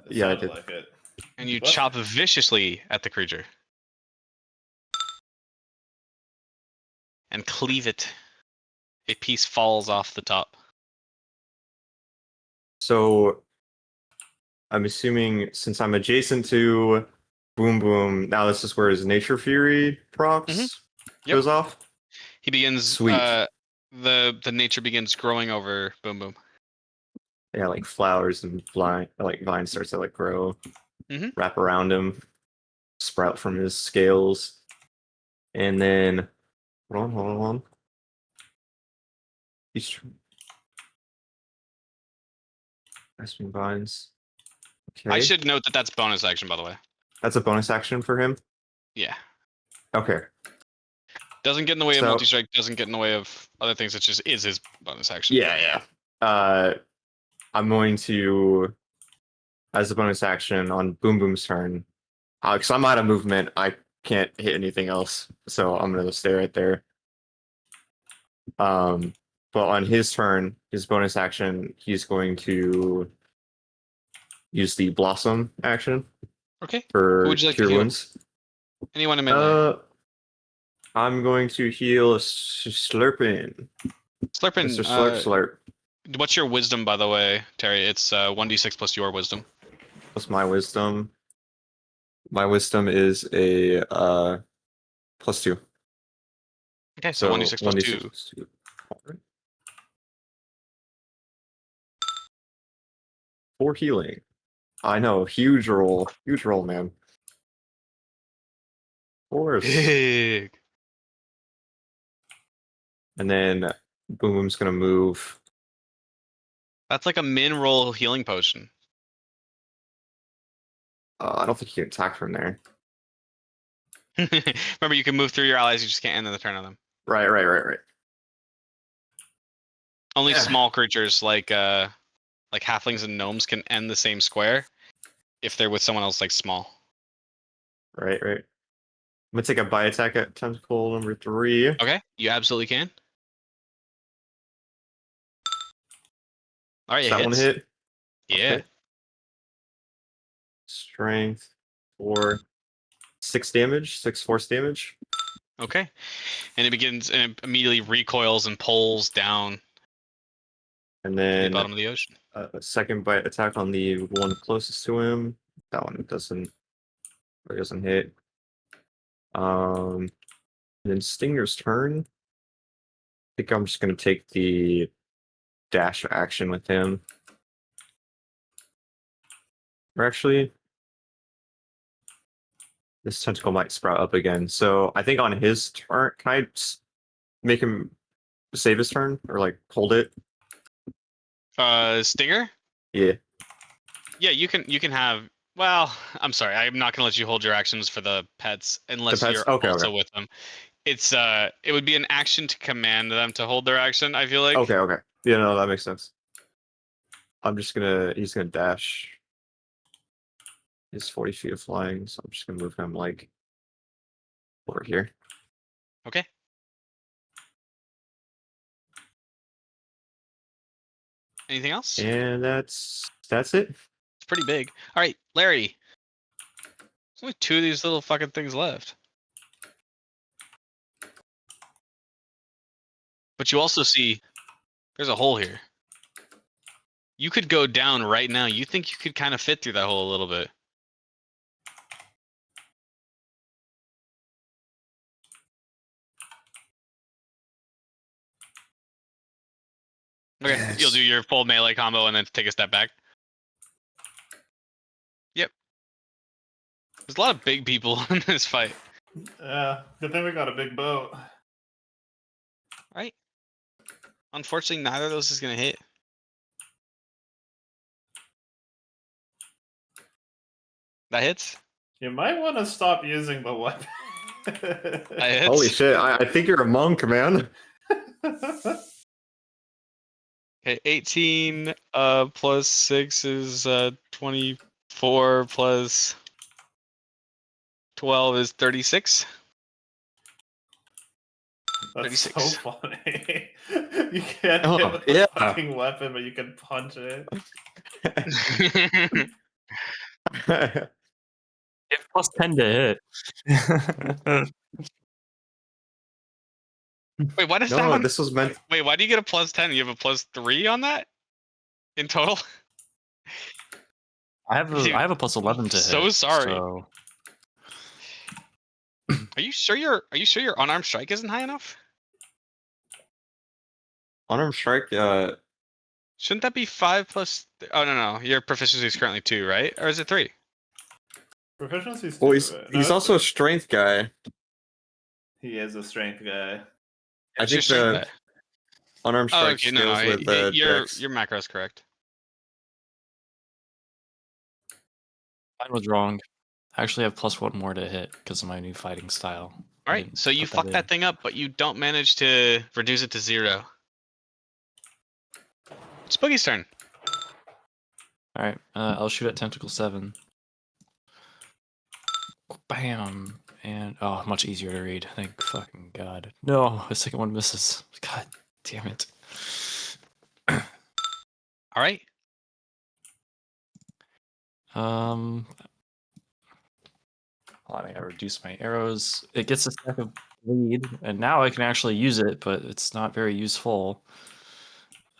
Yeah, I did. like it. And you What? chop viciously at the creature. And cleave it. A piece falls off the top. So I'm assuming since I'm adjacent to Boom Boom, now this is where his Nature Fury procs Yep. goes off. He begins. Sweet. The nature begins growing over Boom Boom. Yeah, like flowers and vines starts to like grow, Mhm. wrap around him, sprout from his scales, and then hold on. He's grasping vines. Okay, I should note that that's bonus action, by the way. that's a bonus action for him. Yeah. Okay, Doesn't get in the way of So- multi-strike, doesn't get in the way of other things. It just is his bonus action. yeah. I'm going to, as a bonus action on Boom Boom's turn, because I'm out of movement, I can't hit anything else, so I'm gonna stay right there. But on his turn, his bonus action, he's going to use the Blossom action Okay. for Who would you like to Cure heal? Wounds. Anyone in melee? I'm going to heal Slurpin. Slurpin, Mr. Slurp. what's your wisdom, by the way, Terry? It's 1d6 plus your wisdom. What's my wisdom? My wisdom is a +2. Okay, so 1d6 plus 2. plus 2. Alright. 4 healing. I know, huge roll, man. 4. Big. And then Boom Boom's gonna move. That's like a min roll healing potion. I don't think he can attack from there. Remember, you can move through your allies. You just can't end the turn on them. Right. Only Yeah. small creatures like halflings and gnomes can end the same square if they're with someone else like small. Right. I'm gonna take a bite attack at tentacle number 3. Okay, you absolutely can. All right, Does it that one hits. hit? Yeah. Okay. Strength for 6 damage, 6 force damage. Okay. And it immediately recoils and pulls down And to the then bottom of the ocean. a second bite attack on the one closest to him. That one doesn't hit. And then Stinger's turn. I think I'm just gonna take the dash action with him. Or actually, this tentacle might sprout up again. So I think on his turn, can I make him save his turn or like hold it? Stinger? Yeah. Yeah, you can have. Well, I'm sorry, I'm not gonna let you hold your actions for the pets unless pets? you're Okay, also okay. with them. It's it would be an action to command them to hold their action. I feel like. Okay, okay. Yeah, no, that makes sense. He's gonna dash. He's 40 feet of flying, so I'm just gonna move him like over here. Okay. Anything else? And that's it. It's pretty big. All right, Larry. There's only 2 of these little fucking things left. But you also see there's a hole here. You could go down right now. You think you could kind of fit through that hole a little bit. Okay, Yes. you'll do your full melee combo and then take a step back. Yep. There's a lot of big people in this fight. Yeah, good thing we got a big boat. Right? Unfortunately, neither of those is going to hit. That hits? You might want to stop using the weapon. That hits. Holy shit! I think you're a monk, man. Okay, 18 plus 6 is 24 plus 12 is 36. That's 36. so funny. You can't Oh, hit with the yeah. fucking weapon, but you can punch it. You have plus 10 to hit. Wait, why does that No, one? this was meant. Wait, why do you get a plus 10? You have a plus 3 on that in total? I have a plus 11 to hit. So sorry. So Are you sure your unarmed strike isn't high enough? Unarmed strike. Shouldn't that be 5 plus? Oh no, your proficiency is currently 2, right? Or is it 3? Proficiency's Well, two, he's right? he's No, also a strength guy. he is a strength guy. I What's your think strength the at? unarmed Oh, strike okay, no, scales with Dex. your macro is correct. mine was wrong. I actually have plus 1 more to hit because of my new fighting style. All I right, didn't so you put fuck in. that thing up, but you don't manage to reduce it to 0. It's Boogie's turn. All right, I'll shoot at tentacle 7. Bam, and oh, much easier to read. Thank fucking god. No, the second one misses. God damn it. All right. Hold on, I gotta reduce my arrows. It gets a stack of bleed, and now I can actually use it, but it's not very useful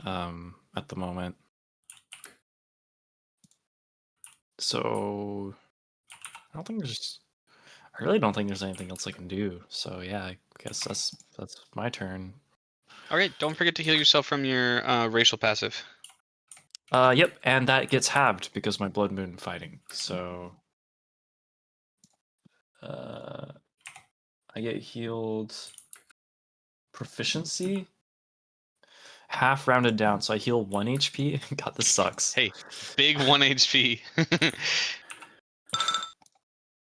at the moment. So I really don't think there's anything else I can do. So yeah, I guess that's my turn. All right, don't forget to heal yourself from your racial passive. Yep, and that gets halved because my blood moon fighting. So I get healed proficiency half rounded down, so I heal 1 HP. God, this sucks. Hey, big 1 HP.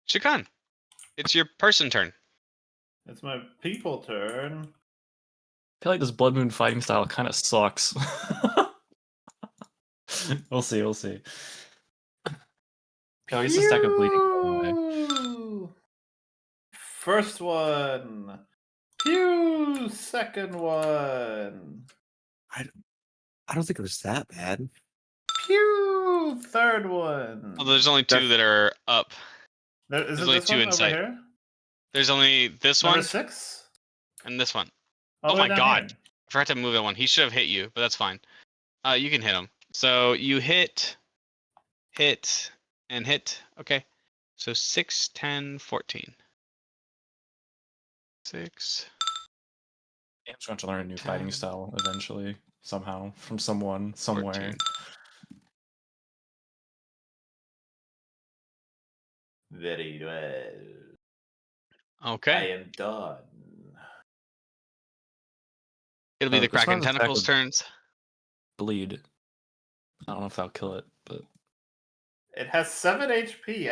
Shikan, it's your person turn. It's my people turn. I feel like this blood moon fighting style kind of sucks. We'll see. Oh, he's a stack of bleeding. Pew! First one. Pew! Second one. I don't think it was that bad. Pew! Third one. Oh, there's only 2 that are up. Is there's it only this 2 one in over sight. here? There's only this Number one 6? and this one. All Oh the way my down god. here. I forgot to move that one. He should have hit you, but that's fine. You can hit him. So you hit, and hit. Okay. So 6, 10, 14. 6. I'm trying to learn a new fighting 10, style eventually, somehow, from someone, somewhere. 14. Very well. I Okay. am done. It'll be Oh, the this Kraken one's attack tentacles' with turns. bleed. I don't know if that'll kill it, but It has 7 HP.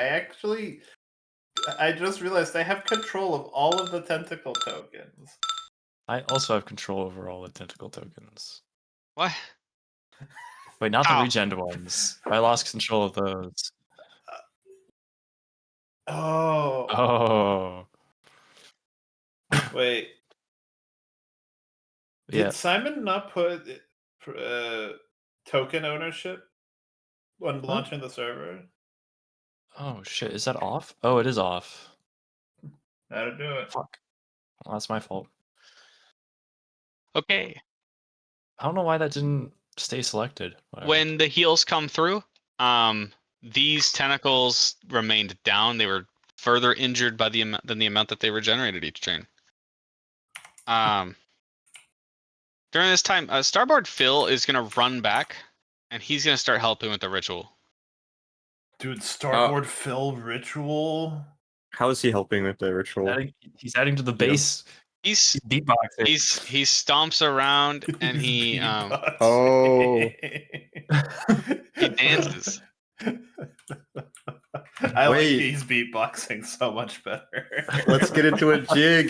I just realized I have control of all of the tentacle tokens. I also have control over all the tentacle tokens. What? Wait, not the Ow. regen ones. I lost control of those. Oh, Oh, wait. Did yeah. Simon not put token ownership when What? launching the server? Oh shit, is that off? Oh, it is off. How to do it? Fuck. Well, that's my fault. Okay. I don't know why that didn't stay selected. Whatever. When the heals come through, these tentacles remained down. They were further injured by the amount that they regenerated each turn. During this time, Starboard Phil is gonna run back, and he's gonna start helping with the ritual. Dude, Starboard Phil ritual. How is he helping with the ritual? He's adding to the base. He's Beatboxing. he stomps around and He's he beatboxing. Oh. he dances. I like Wait. he's beatboxing so much better. Let's get into a jig.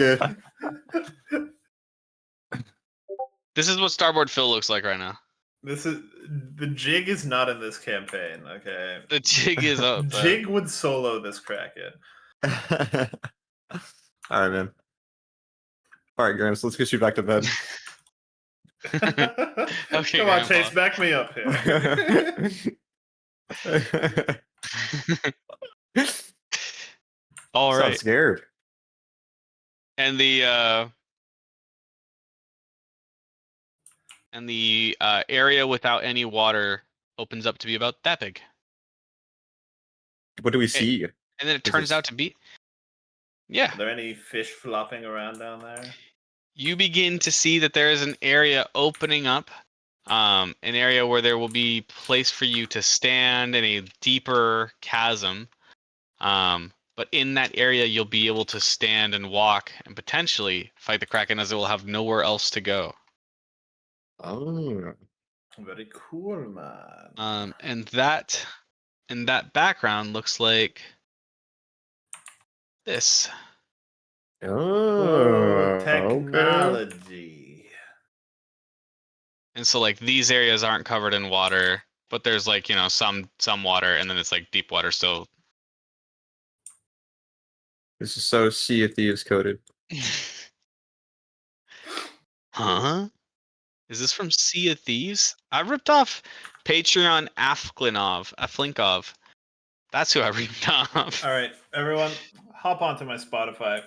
This is what Starboard Phil looks like right now. The jig is not in this campaign, okay? The jig is up. Jig would solo this Kraken. All right, man. All right, Grams, let's get you back to bed. Okay, Come on, Grandpa. Chase, back me up here. All Sound right, scared. and the area without any water opens up to be about that big, What do we see? and then it Is turns it- out to be, yeah. Are there any fish flopping around down there? You begin to see that there is an area opening up, an area where there will be place for you to stand in a deeper chasm. But in that area, you'll be able to stand and walk and potentially fight the Kraken, as it will have nowhere else to go. Oh. Very cool, man. And that background looks like this. Oh, okay. Technology. And so like these areas aren't covered in water, but there's like, some water, and then it's like deep water still. This is so Sea of Thieves coded. Huh? Is this from Sea of Thieves? I ripped off Patreon Aflinkov. That's who I ripped off. All right, everyone, hop onto my Spotify.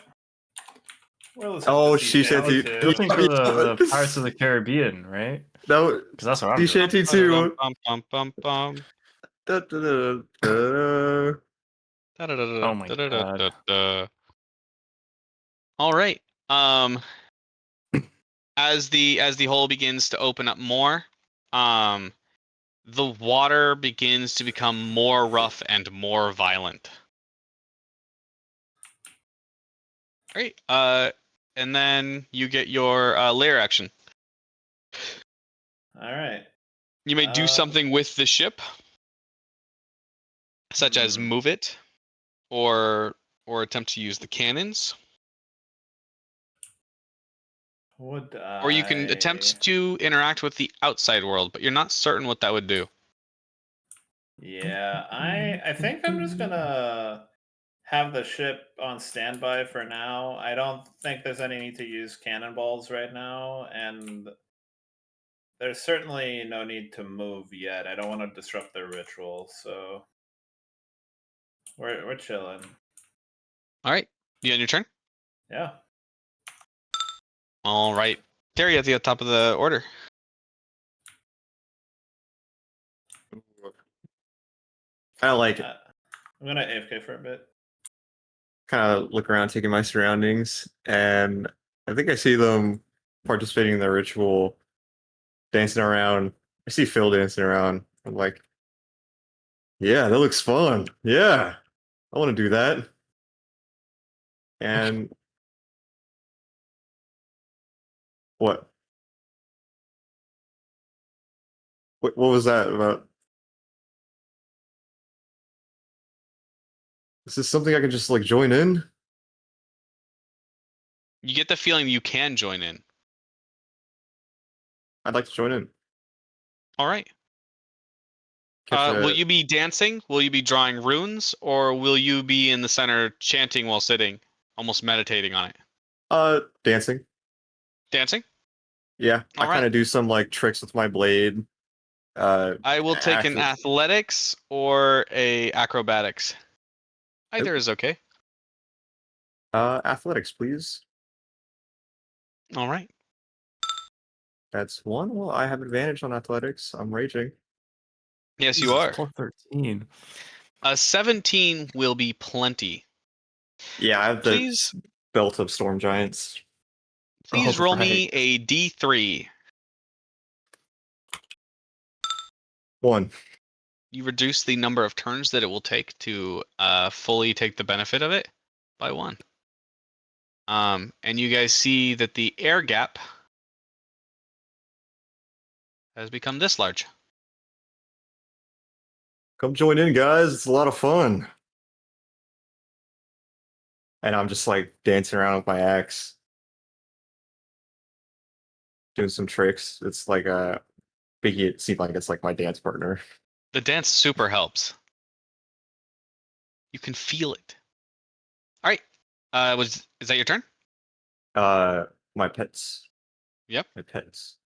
We're listening Oh, to Sea Sea Shanty. Shanty You're 2. looking for the Pirates of the Caribbean, right? No, Because that's what I'm Sea doing. Shanty 2. Bum, bum, bum, bum. Da, da, da, da, da. Oh my god. Da-da-da-da-da-da. All right. As the hole begins to open up more, the water begins to become more rough and more violent. Great. And then you get your lair action. All right. You may do something with the ship, such as move it, or attempt to use the cannons, Would or you can attempt to interact with the outside world, but you're not certain what that would do. Yeah, I think I'm just gonna have the ship on standby for now. I don't think there's any need to use cannonballs right now, and there's certainly no need to move yet. I don't want to disrupt their ritual, so we're chilling. All right. You on your turn? Yeah. All right. Terry at the top of the order. Kind of like, I'm gonna AFK for a bit. kind of look around, taking my surroundings, and I think I see them participating in the ritual, dancing around. I see Phil dancing around. I'm like, yeah, that looks fun. Yeah, I want to do that. And what? What was that about? Is this something I can just like join in? You get the feeling you can join in. I'd like to join in. All right. Catch Will a you be dancing? Will you be drawing runes, or will you be in the center chanting while sitting, almost meditating on it? dancing. Dancing. Yeah, I All kind right. of do some like tricks with my blade. I will take an Actually, athletics or a acrobatics. Either is okay. athletics, please. All right. That's one. Well, I have advantage on athletics. I'm raging. Yes, you Jesus, are. plus 13. A 17 will be plenty. Yeah, I have the Please, belt of storm giants. please Oh, roll right. me a D3. 1. You reduce the number of turns that it will take to fully take the benefit of it by 1. And you guys see that the air gap has become this large. Come join in, guys. It's a lot of fun. And I'm just like dancing around with my axe, doing some tricks. It's like making it seem like it's like my dance partner. The dance super helps. You can feel it. All right. Is that your turn? My pets. Yep. My pets.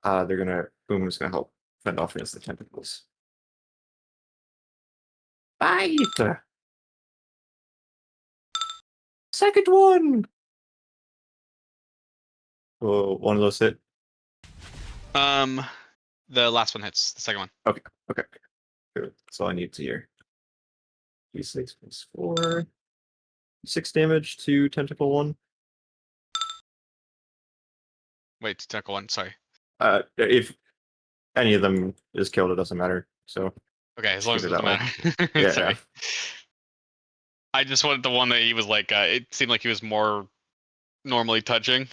They're gonna Boom is gonna help fend off against the tentacles. Bite! Second one! Oh, one of those hit. The last one hits. The second one. Okay. Good. That's all I need to hear. D6 plus 4. 6 damage to tentacle 1. Wait, tackle one. Sorry. If any of them is killed, it doesn't matter. So Okay, as just long as keep it it doesn't that way. matter. Yeah, Sorry. I just wanted the one that he was like. It seemed like he was more normally touching.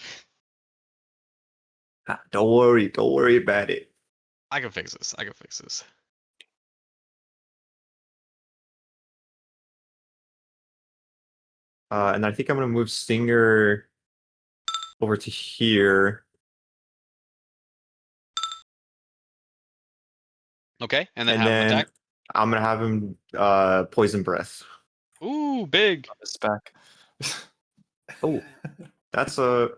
Don't worry about it. I can fix this. I can fix this. And I think I'm gonna move Stinger over to here. Okay, and then And have him then attack. I'm gonna have him poison breath. Ooh, big. It's back. Oh, that's a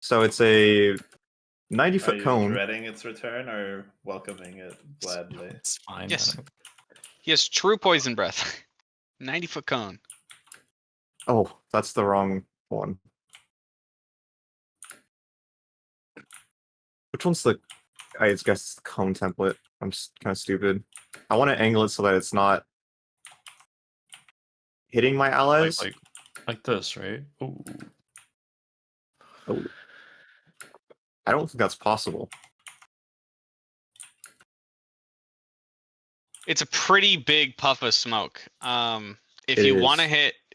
so it's a Are 90-foot you cone. dreading its return or welcoming it gladly? It's fine. Yes. He has true poison breath. 90-foot cone. Oh, that's the wrong one. Which one's the I guess it's the cone template. I'm just kind of stupid. I want to angle it so that it's not hitting my allies. Like this, right? Ooh. Oh. I don't think that's possible. It's a pretty big puff of smoke. If It you want to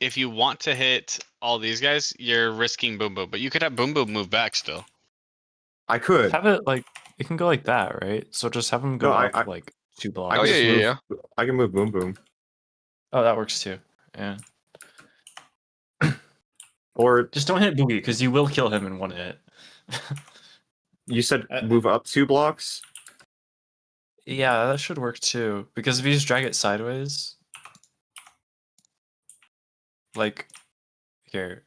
is. hit all these guys, you're risking Boom Boom, but you could have Boom Boom move back still. I could. Have it like it can go like that, right? So just have him go No, up I like 2 I blocks. can Oh, just yeah. move. I can move Boom Boom. Oh, that works too. Yeah. Or Just don't hit Boogie because you will kill him in 1 hit. you said Uh, move up 2 blocks. Yeah, that should work too. Because if you just drag it sideways, like here,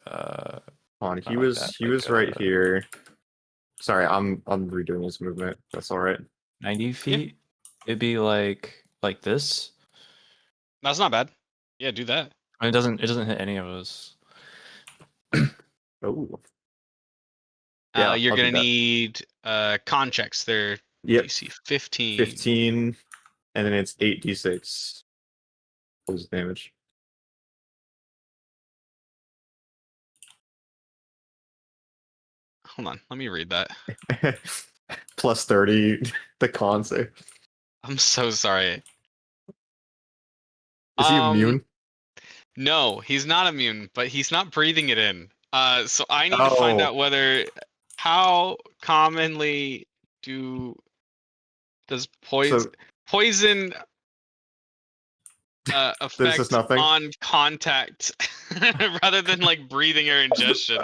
Hold on, not he like was that, he like, was right here. Sorry, I'm redoing his movement. That's all right. 90 feet, it'd be like this. That's not bad. Yeah, do that. I mean, it doesn't hit any of us. Oh, yeah, You're I'll do gonna that. need con checks. They're Yep, DC 15. 15, and then it's 8d6 plus damage. Hold on, let me read that. Plus 30, the con save. I'm so sorry. Is he immune? No, he's not immune, but he's not breathing it in. So I need to find Oh. out how commonly does So poison there's just effect nothing. on contact rather than like breathing or ingestion.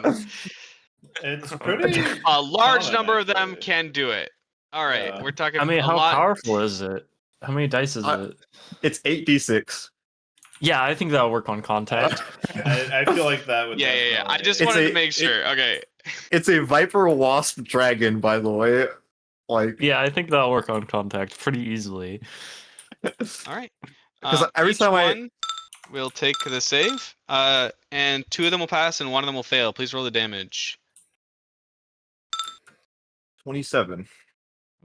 It's pretty. A large common, number of them actually. can do it. All right, Yeah. we're talking I mean, a how lot. powerful is it? How many dice is it? It's 8d6. Yeah, I think that'll work on contact. I feel like that would. Yeah. I just It's wanted to a- make sure. Okay. It's a Viper Wasp Dragon, by the way. Like, Yeah, I think that'll work on contact pretty easily. All right. because every Each time one will take the save, and 2 of them will pass and 1 of them will fail. Please roll the damage. 27.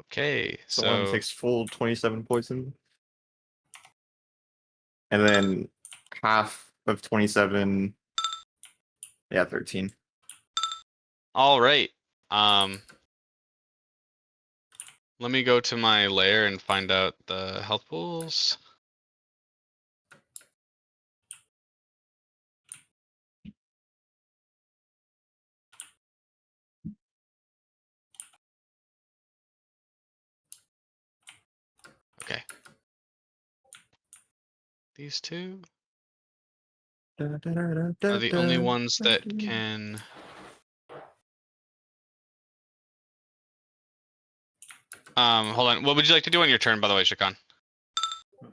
Okay, So one so takes full 27 poison. And then half of 27. Yeah, 13. all right. Let me go to my lair and find out the health pools. Okay. These 2 are the only ones that can. Hold on. What would you like to do on your turn, by the way, Shakan?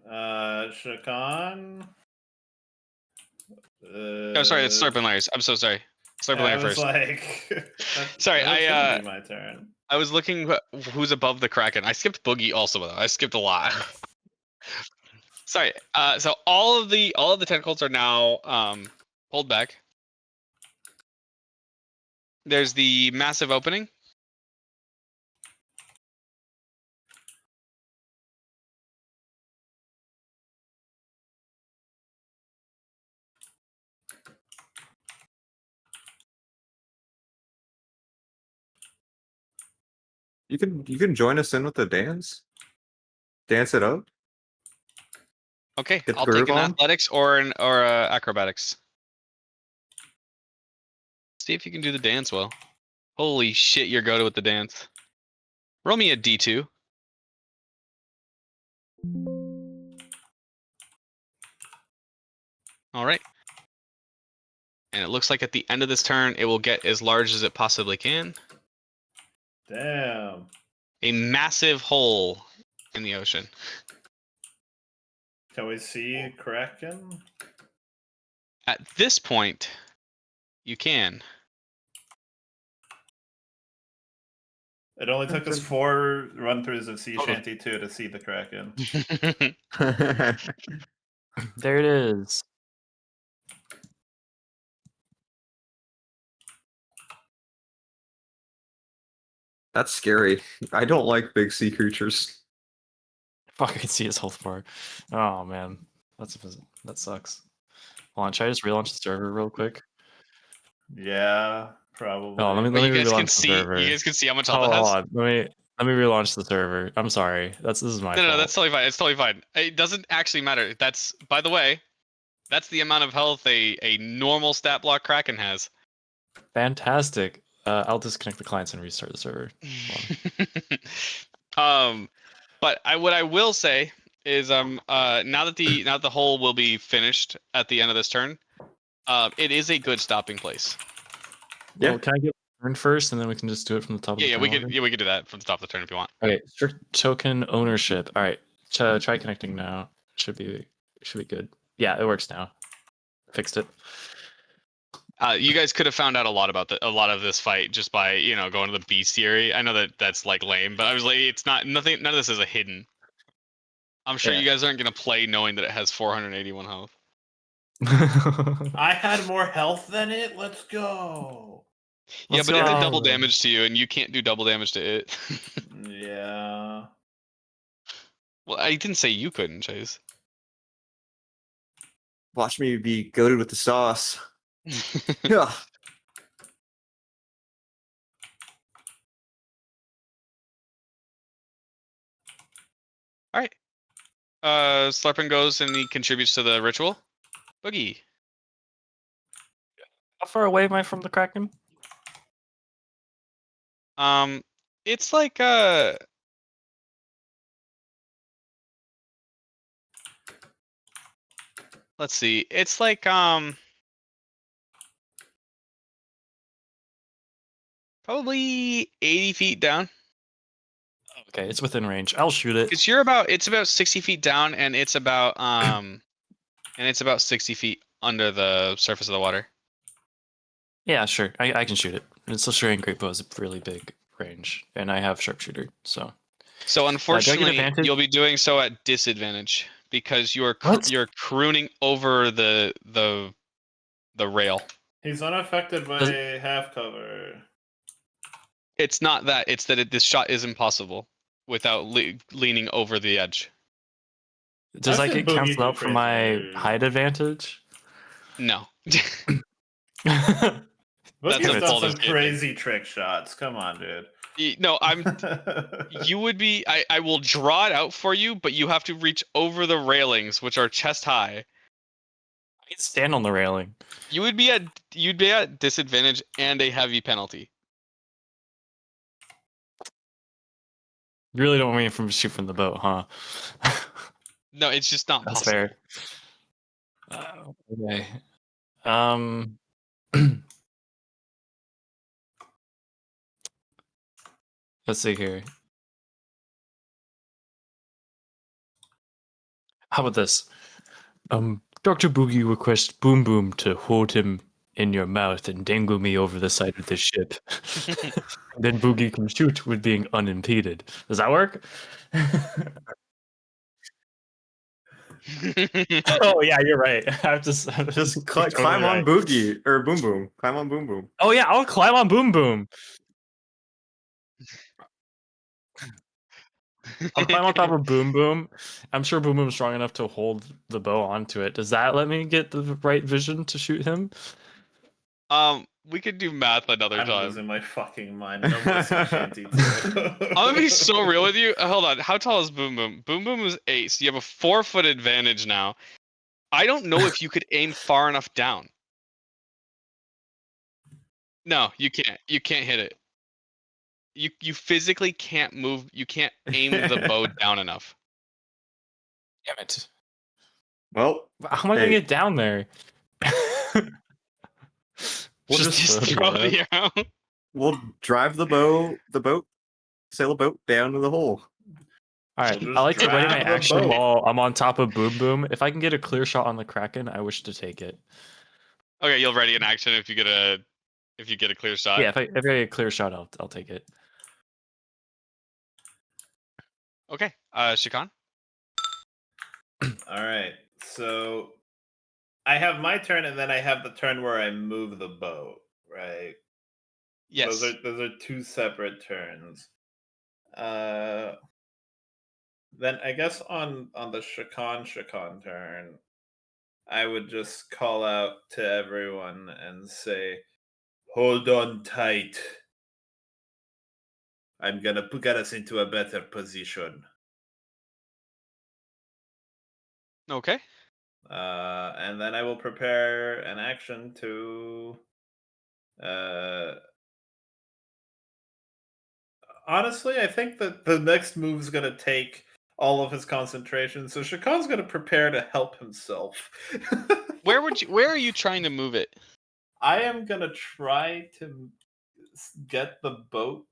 Shakan. Oh, sorry, it's Slurp and Larry's. I'm so sorry. Slurp and I Larry was first. like, Sorry, that shouldn't be my turn. I was looking who's above the Kraken. I skipped Boogie also, though. I skipped a lot. Sorry. So all of the tentacles are now pulled back. There's the massive opening. You can join us in with the dance. Dance it up. Okay, Get the I'll take groove an on. athletics or acrobatics. See if you can do the dance well. Holy shit, you're good with the dance. Roll me a d2. All right. And it looks like at the end of this turn, it will get as large as it possibly can. Damn. A massive hole in the ocean. Can we see Kraken? At this point, you can. It only took us 4 run-throughs of Sea Shanty 2 to see the Kraken. There it is. That's scary. I don't like big sea creatures. Fuck, I can see his health bar. Oh man, that sucks. Hold on, should I just relaunch the server real quick? Yeah, probably. Oh, let me But you guys relaunch can the see. server. You guys can see how much health Hold it has. on, let me relaunch the server. I'm sorry. This is my fault. No, that's totally fine. It's totally fine. It doesn't actually matter. That's, by the way, that's the amount of health a normal stat block Kraken has. Fantastic. I'll disconnect the clients and restart the server. But what I will say is now that the hole will be finished at the end of this turn, it is a good stopping place. Yeah. Well, can I get turn first, and then we can just do it from the top of the turn? We could do that from the top of the turn if you want. Okay, strict token ownership. All right, try connecting now. Should be good. Yeah, it works now. Fixed it. You guys could have found out a lot about a lot of this fight just by going to the bestiary. I know that's like lame, but I was like, it's not nothing. None of this is a hidden. I'm sure Yeah. you guys aren't gonna play knowing that it has 481 health. I had more health than it. Let's go. Yeah, Let's but it did go. double damage to you, and you can't do double damage to it. Yeah. Well, I didn't say you couldn't, Chase. Watch me be goaded with the sauce. Yeah. All right. Slurpin goes and he contributes to the ritual. Boogie. How far away am I from the Kraken? It's like let's see. It's like probably 80 feet down. Okay, it's within range. I'll shoot it. It's about 60 feet down, and it's about 60 feet under the surface of the water. Yeah, sure. I can shoot it. It's a Australian great bow is a really big range, and I have sharpshooter, so. So do I unfortunately, get advantage? you'll be doing so at disadvantage because What? you're crooning over the rail. He's unaffected by Does- half cover. It's not that. It's that this shot is impossible without leaning over the edge. Does I've that seen get Boogie canceled do out for crazy my moves. height advantage? No. Boogie's That's a done bold some statement. crazy trick shots. Come on, dude. No, you would be. I will draw it out for you, but you have to reach over the railings, which are chest high. I can stand on the railing. You'd be at disadvantage and a heavy penalty. You really don't want me to shoot from the boat, huh? No, it's just not That's possible. fair. Okay. Um. Let's see here. How about this? Dr. Boogie requests Boom Boom to hold him in your mouth and dangle me over the side of the ship. Then Boogie can shoot with being unimpeded. Does that work? Oh yeah, you're right. I have to Just you're totally climb on right. Boogie or Boom Boom. Climb on Boom Boom. Oh yeah, I'll climb on Boom Boom. I'll climb on top of Boom Boom. I'm sure Boom Boom's strong enough to hold the bow onto it. Does that let me get the right vision to shoot him? We could do math another I'm time. losing my fucking mind. No more sea shanty too. I'm gonna be so real with you. Hold on. How tall is Boom Boom? Boom Boom is 8, so you have a 4-foot advantage now. I don't know if you could aim far enough down. No, you can't. You can't hit it. You physically can't move. You can't aim the bow down enough. Damn it. Well, How am I gonna Hey. get down there? We'll Just just throw the arrow. we'll drive the boat, sail a boat down to the hole. Alright, We'll I like just to ready my drive the action boat. while I'm on top of Boom Boom. If I can get a clear shot on the Kraken, I wish to take it. Okay, you'll ready an action if you get a clear shot. Yeah, if I get a clear shot, I'll take it. Okay. Shikan. All right. So I have my turn, and then I have the turn where I move the boat. Right. Yes. Those are two separate turns. Then I guess on the Shakan turn, I would just call out to everyone and say, "Hold on tight. I'm gonna get us into a better position." Okay. And then I will prepare an action to. Honestly, I think that the next move's gonna take all of his concentration, so Shakan's gonna prepare to help himself. Where are you trying to move it? I am gonna try to get the boat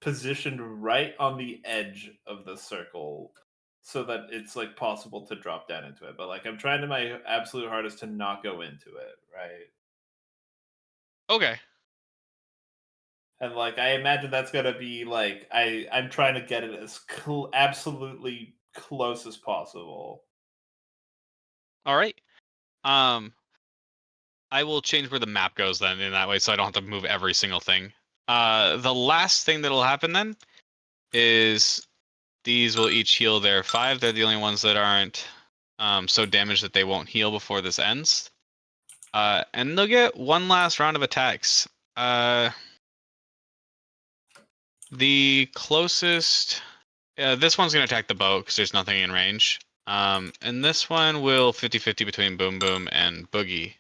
positioned right on the edge of the circle so that it's like possible to drop down into it. But like I'm trying to my absolute hardest to not go into it, right? Okay. And like I imagine that's gonna be like I'm trying to get it as absolutely close as possible. All right. I will change where the map goes then in that way, so I don't have to move every single thing. The last thing that'll happen then is these will each heal their 5. They're the only ones that aren't so damaged that they won't heal before this ends. And they'll get one last round of attacks. The closest, this one's gonna attack the boat because there's nothing in range. And this one will 50-50 between Boom Boom and Boogie.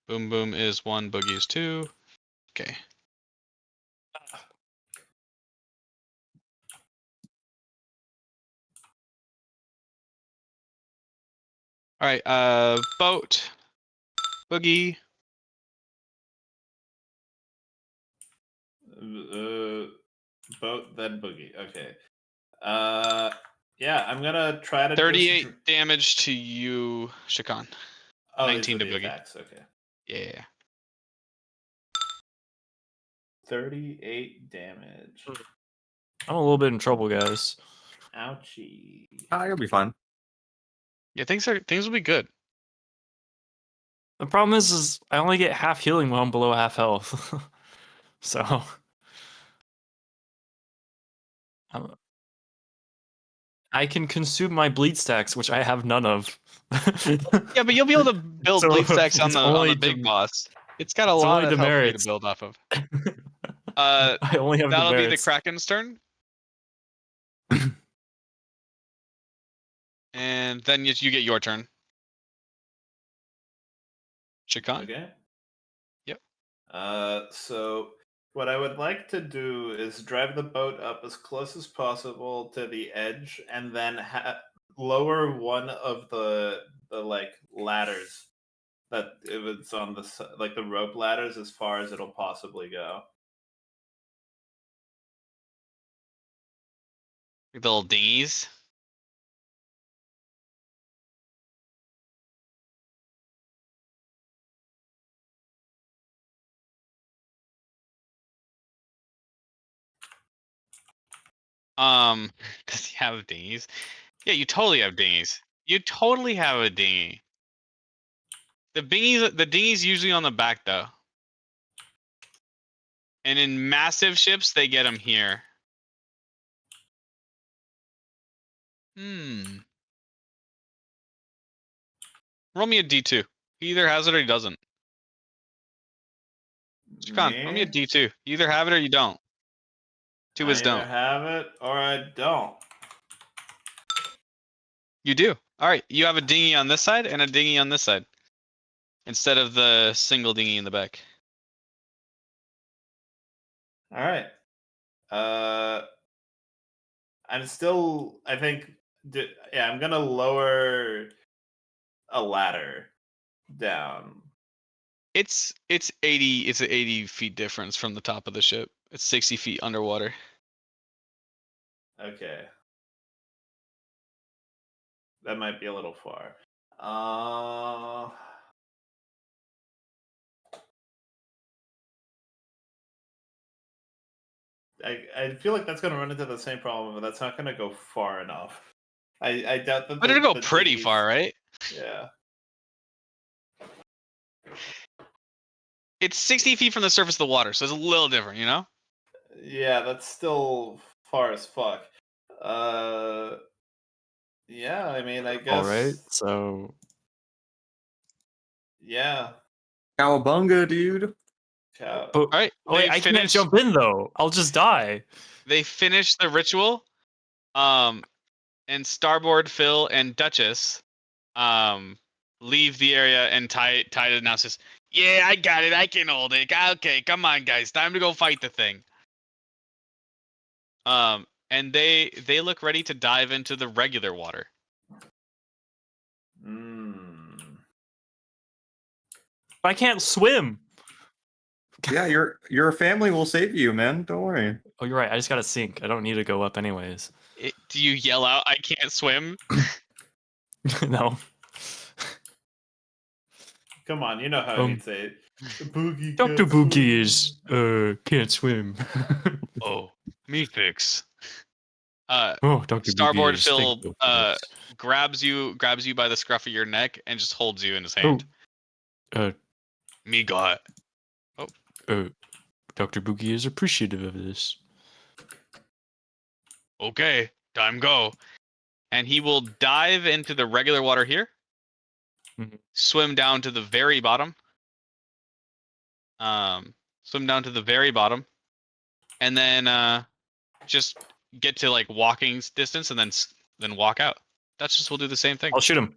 Boom Boom is 1, Boogie is 2. Okay. All right, boat, Boogie. Boat, then boogie. Okay. Yeah, I'm gonna try to 38 just. damage to you, Shakan. Oh, 19 these to are the Boogie. attacks. Okay. Yeah. 38 damage. I'm a little bit in trouble, guys. Ouchie. Ah, you'll be fine. Yeah, things will be good. The problem is I only get half healing when I'm below half health. So I'm- I can consume my bleed stacks, which I have none of. Yeah, but you'll be able to build So, bleed stacks on it's the only big dem- boss. It's got a it's lot only of health for you to demerits. build off of. I only have That'll be the demerits. Kraken's turn. And then you get your turn. Shakan? Okay. Yep. So what I would like to do is drive the boat up as close as possible to the edge, and then lower one of the like ladders that it was on the like the rope ladders as far as it'll possibly go. The little dinghies. Does he have dinghies? Yeah, you totally have dinghies. You totally have a dinghy. The dinghy's usually on the back though. And in massive ships, they get them here. Roll me a D2. He either has it or he doesn't. Shakan, roll me a Me? D2. You either have it or you don't. Two I is either don't. have it or I don't. You do. All right, you have a dinghy on this side and a dinghy on this side. Instead of the single dinghy in the back. All right. I'm still. I think. Yeah, I'm gonna lower a ladder down. It's 80. It's an 80 feet difference from the top of the ship. It's 60 feet underwater. Okay. That might be a little far. Uh, I feel like that's gonna run into the same problem, but that's not gonna go far enough. I doubt that But it'll go the pretty dinghies- far, right? Yeah. It's 60 feet from the surface of the water, so it's a little different, you know? Yeah, that's still far as fuck. Yeah, I mean, I guess. All right, so Yeah. Cowabunga, dude. but All right, wait, I can't jump in though. I'll just die. They finish the ritual. And Starboard, Phil, and Duchess leave the area, and Ty announces, "Yeah, I got it. I can hold it. Okay, come on, guys. Time to go fight the thing." And they look ready to dive into the regular water. I can't swim. Yeah, your family will save you, man. Don't worry. Oh, you're right. I just gotta sink. I don't need to go up anyways. Do you yell out, "I can't swim"? No. Come on, you know how he'd say it. Boogie Dr. can't Boogie swim. is can't swim. Oh, me fix. Oh, Dr. Boogie Starboard is Phil thankful for this. grabs you by the scruff of your neck and just holds you in his hand. Oh, Me got. Dr. Boogie is appreciative of this. Okay, time go. And he will dive into the regular water here. Mhm. Swim down to the very bottom. Swim down to the very bottom. And then just get to like walking distance and then walk out. That's just we'll do the same thing. I'll shoot him.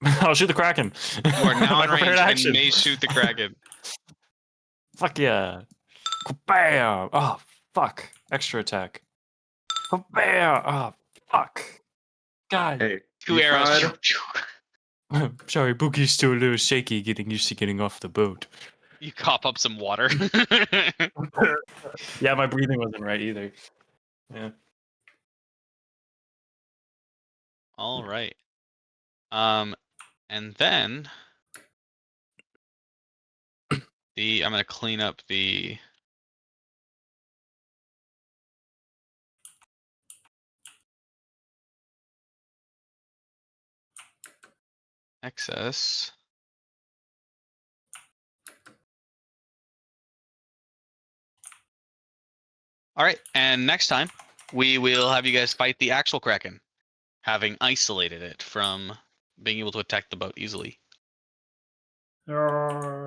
I'll shoot the Kraken. You are now My in prepared range and action. may shoot the Kraken. Fuck yeah. Bam! Oh, fuck. Extra attack. Bam! Oh, fuck. God. Hey, 2 you arrows. tried? Sorry, Bookie's still a little shaky getting used to getting off the boat. You cop up some water. Yeah, my breathing wasn't right either. Yeah. All right. And then I'm gonna clean up the excess. All right, and next time we will have you guys fight the actual Kraken, having isolated it from being able to attack the boat easily. Roar.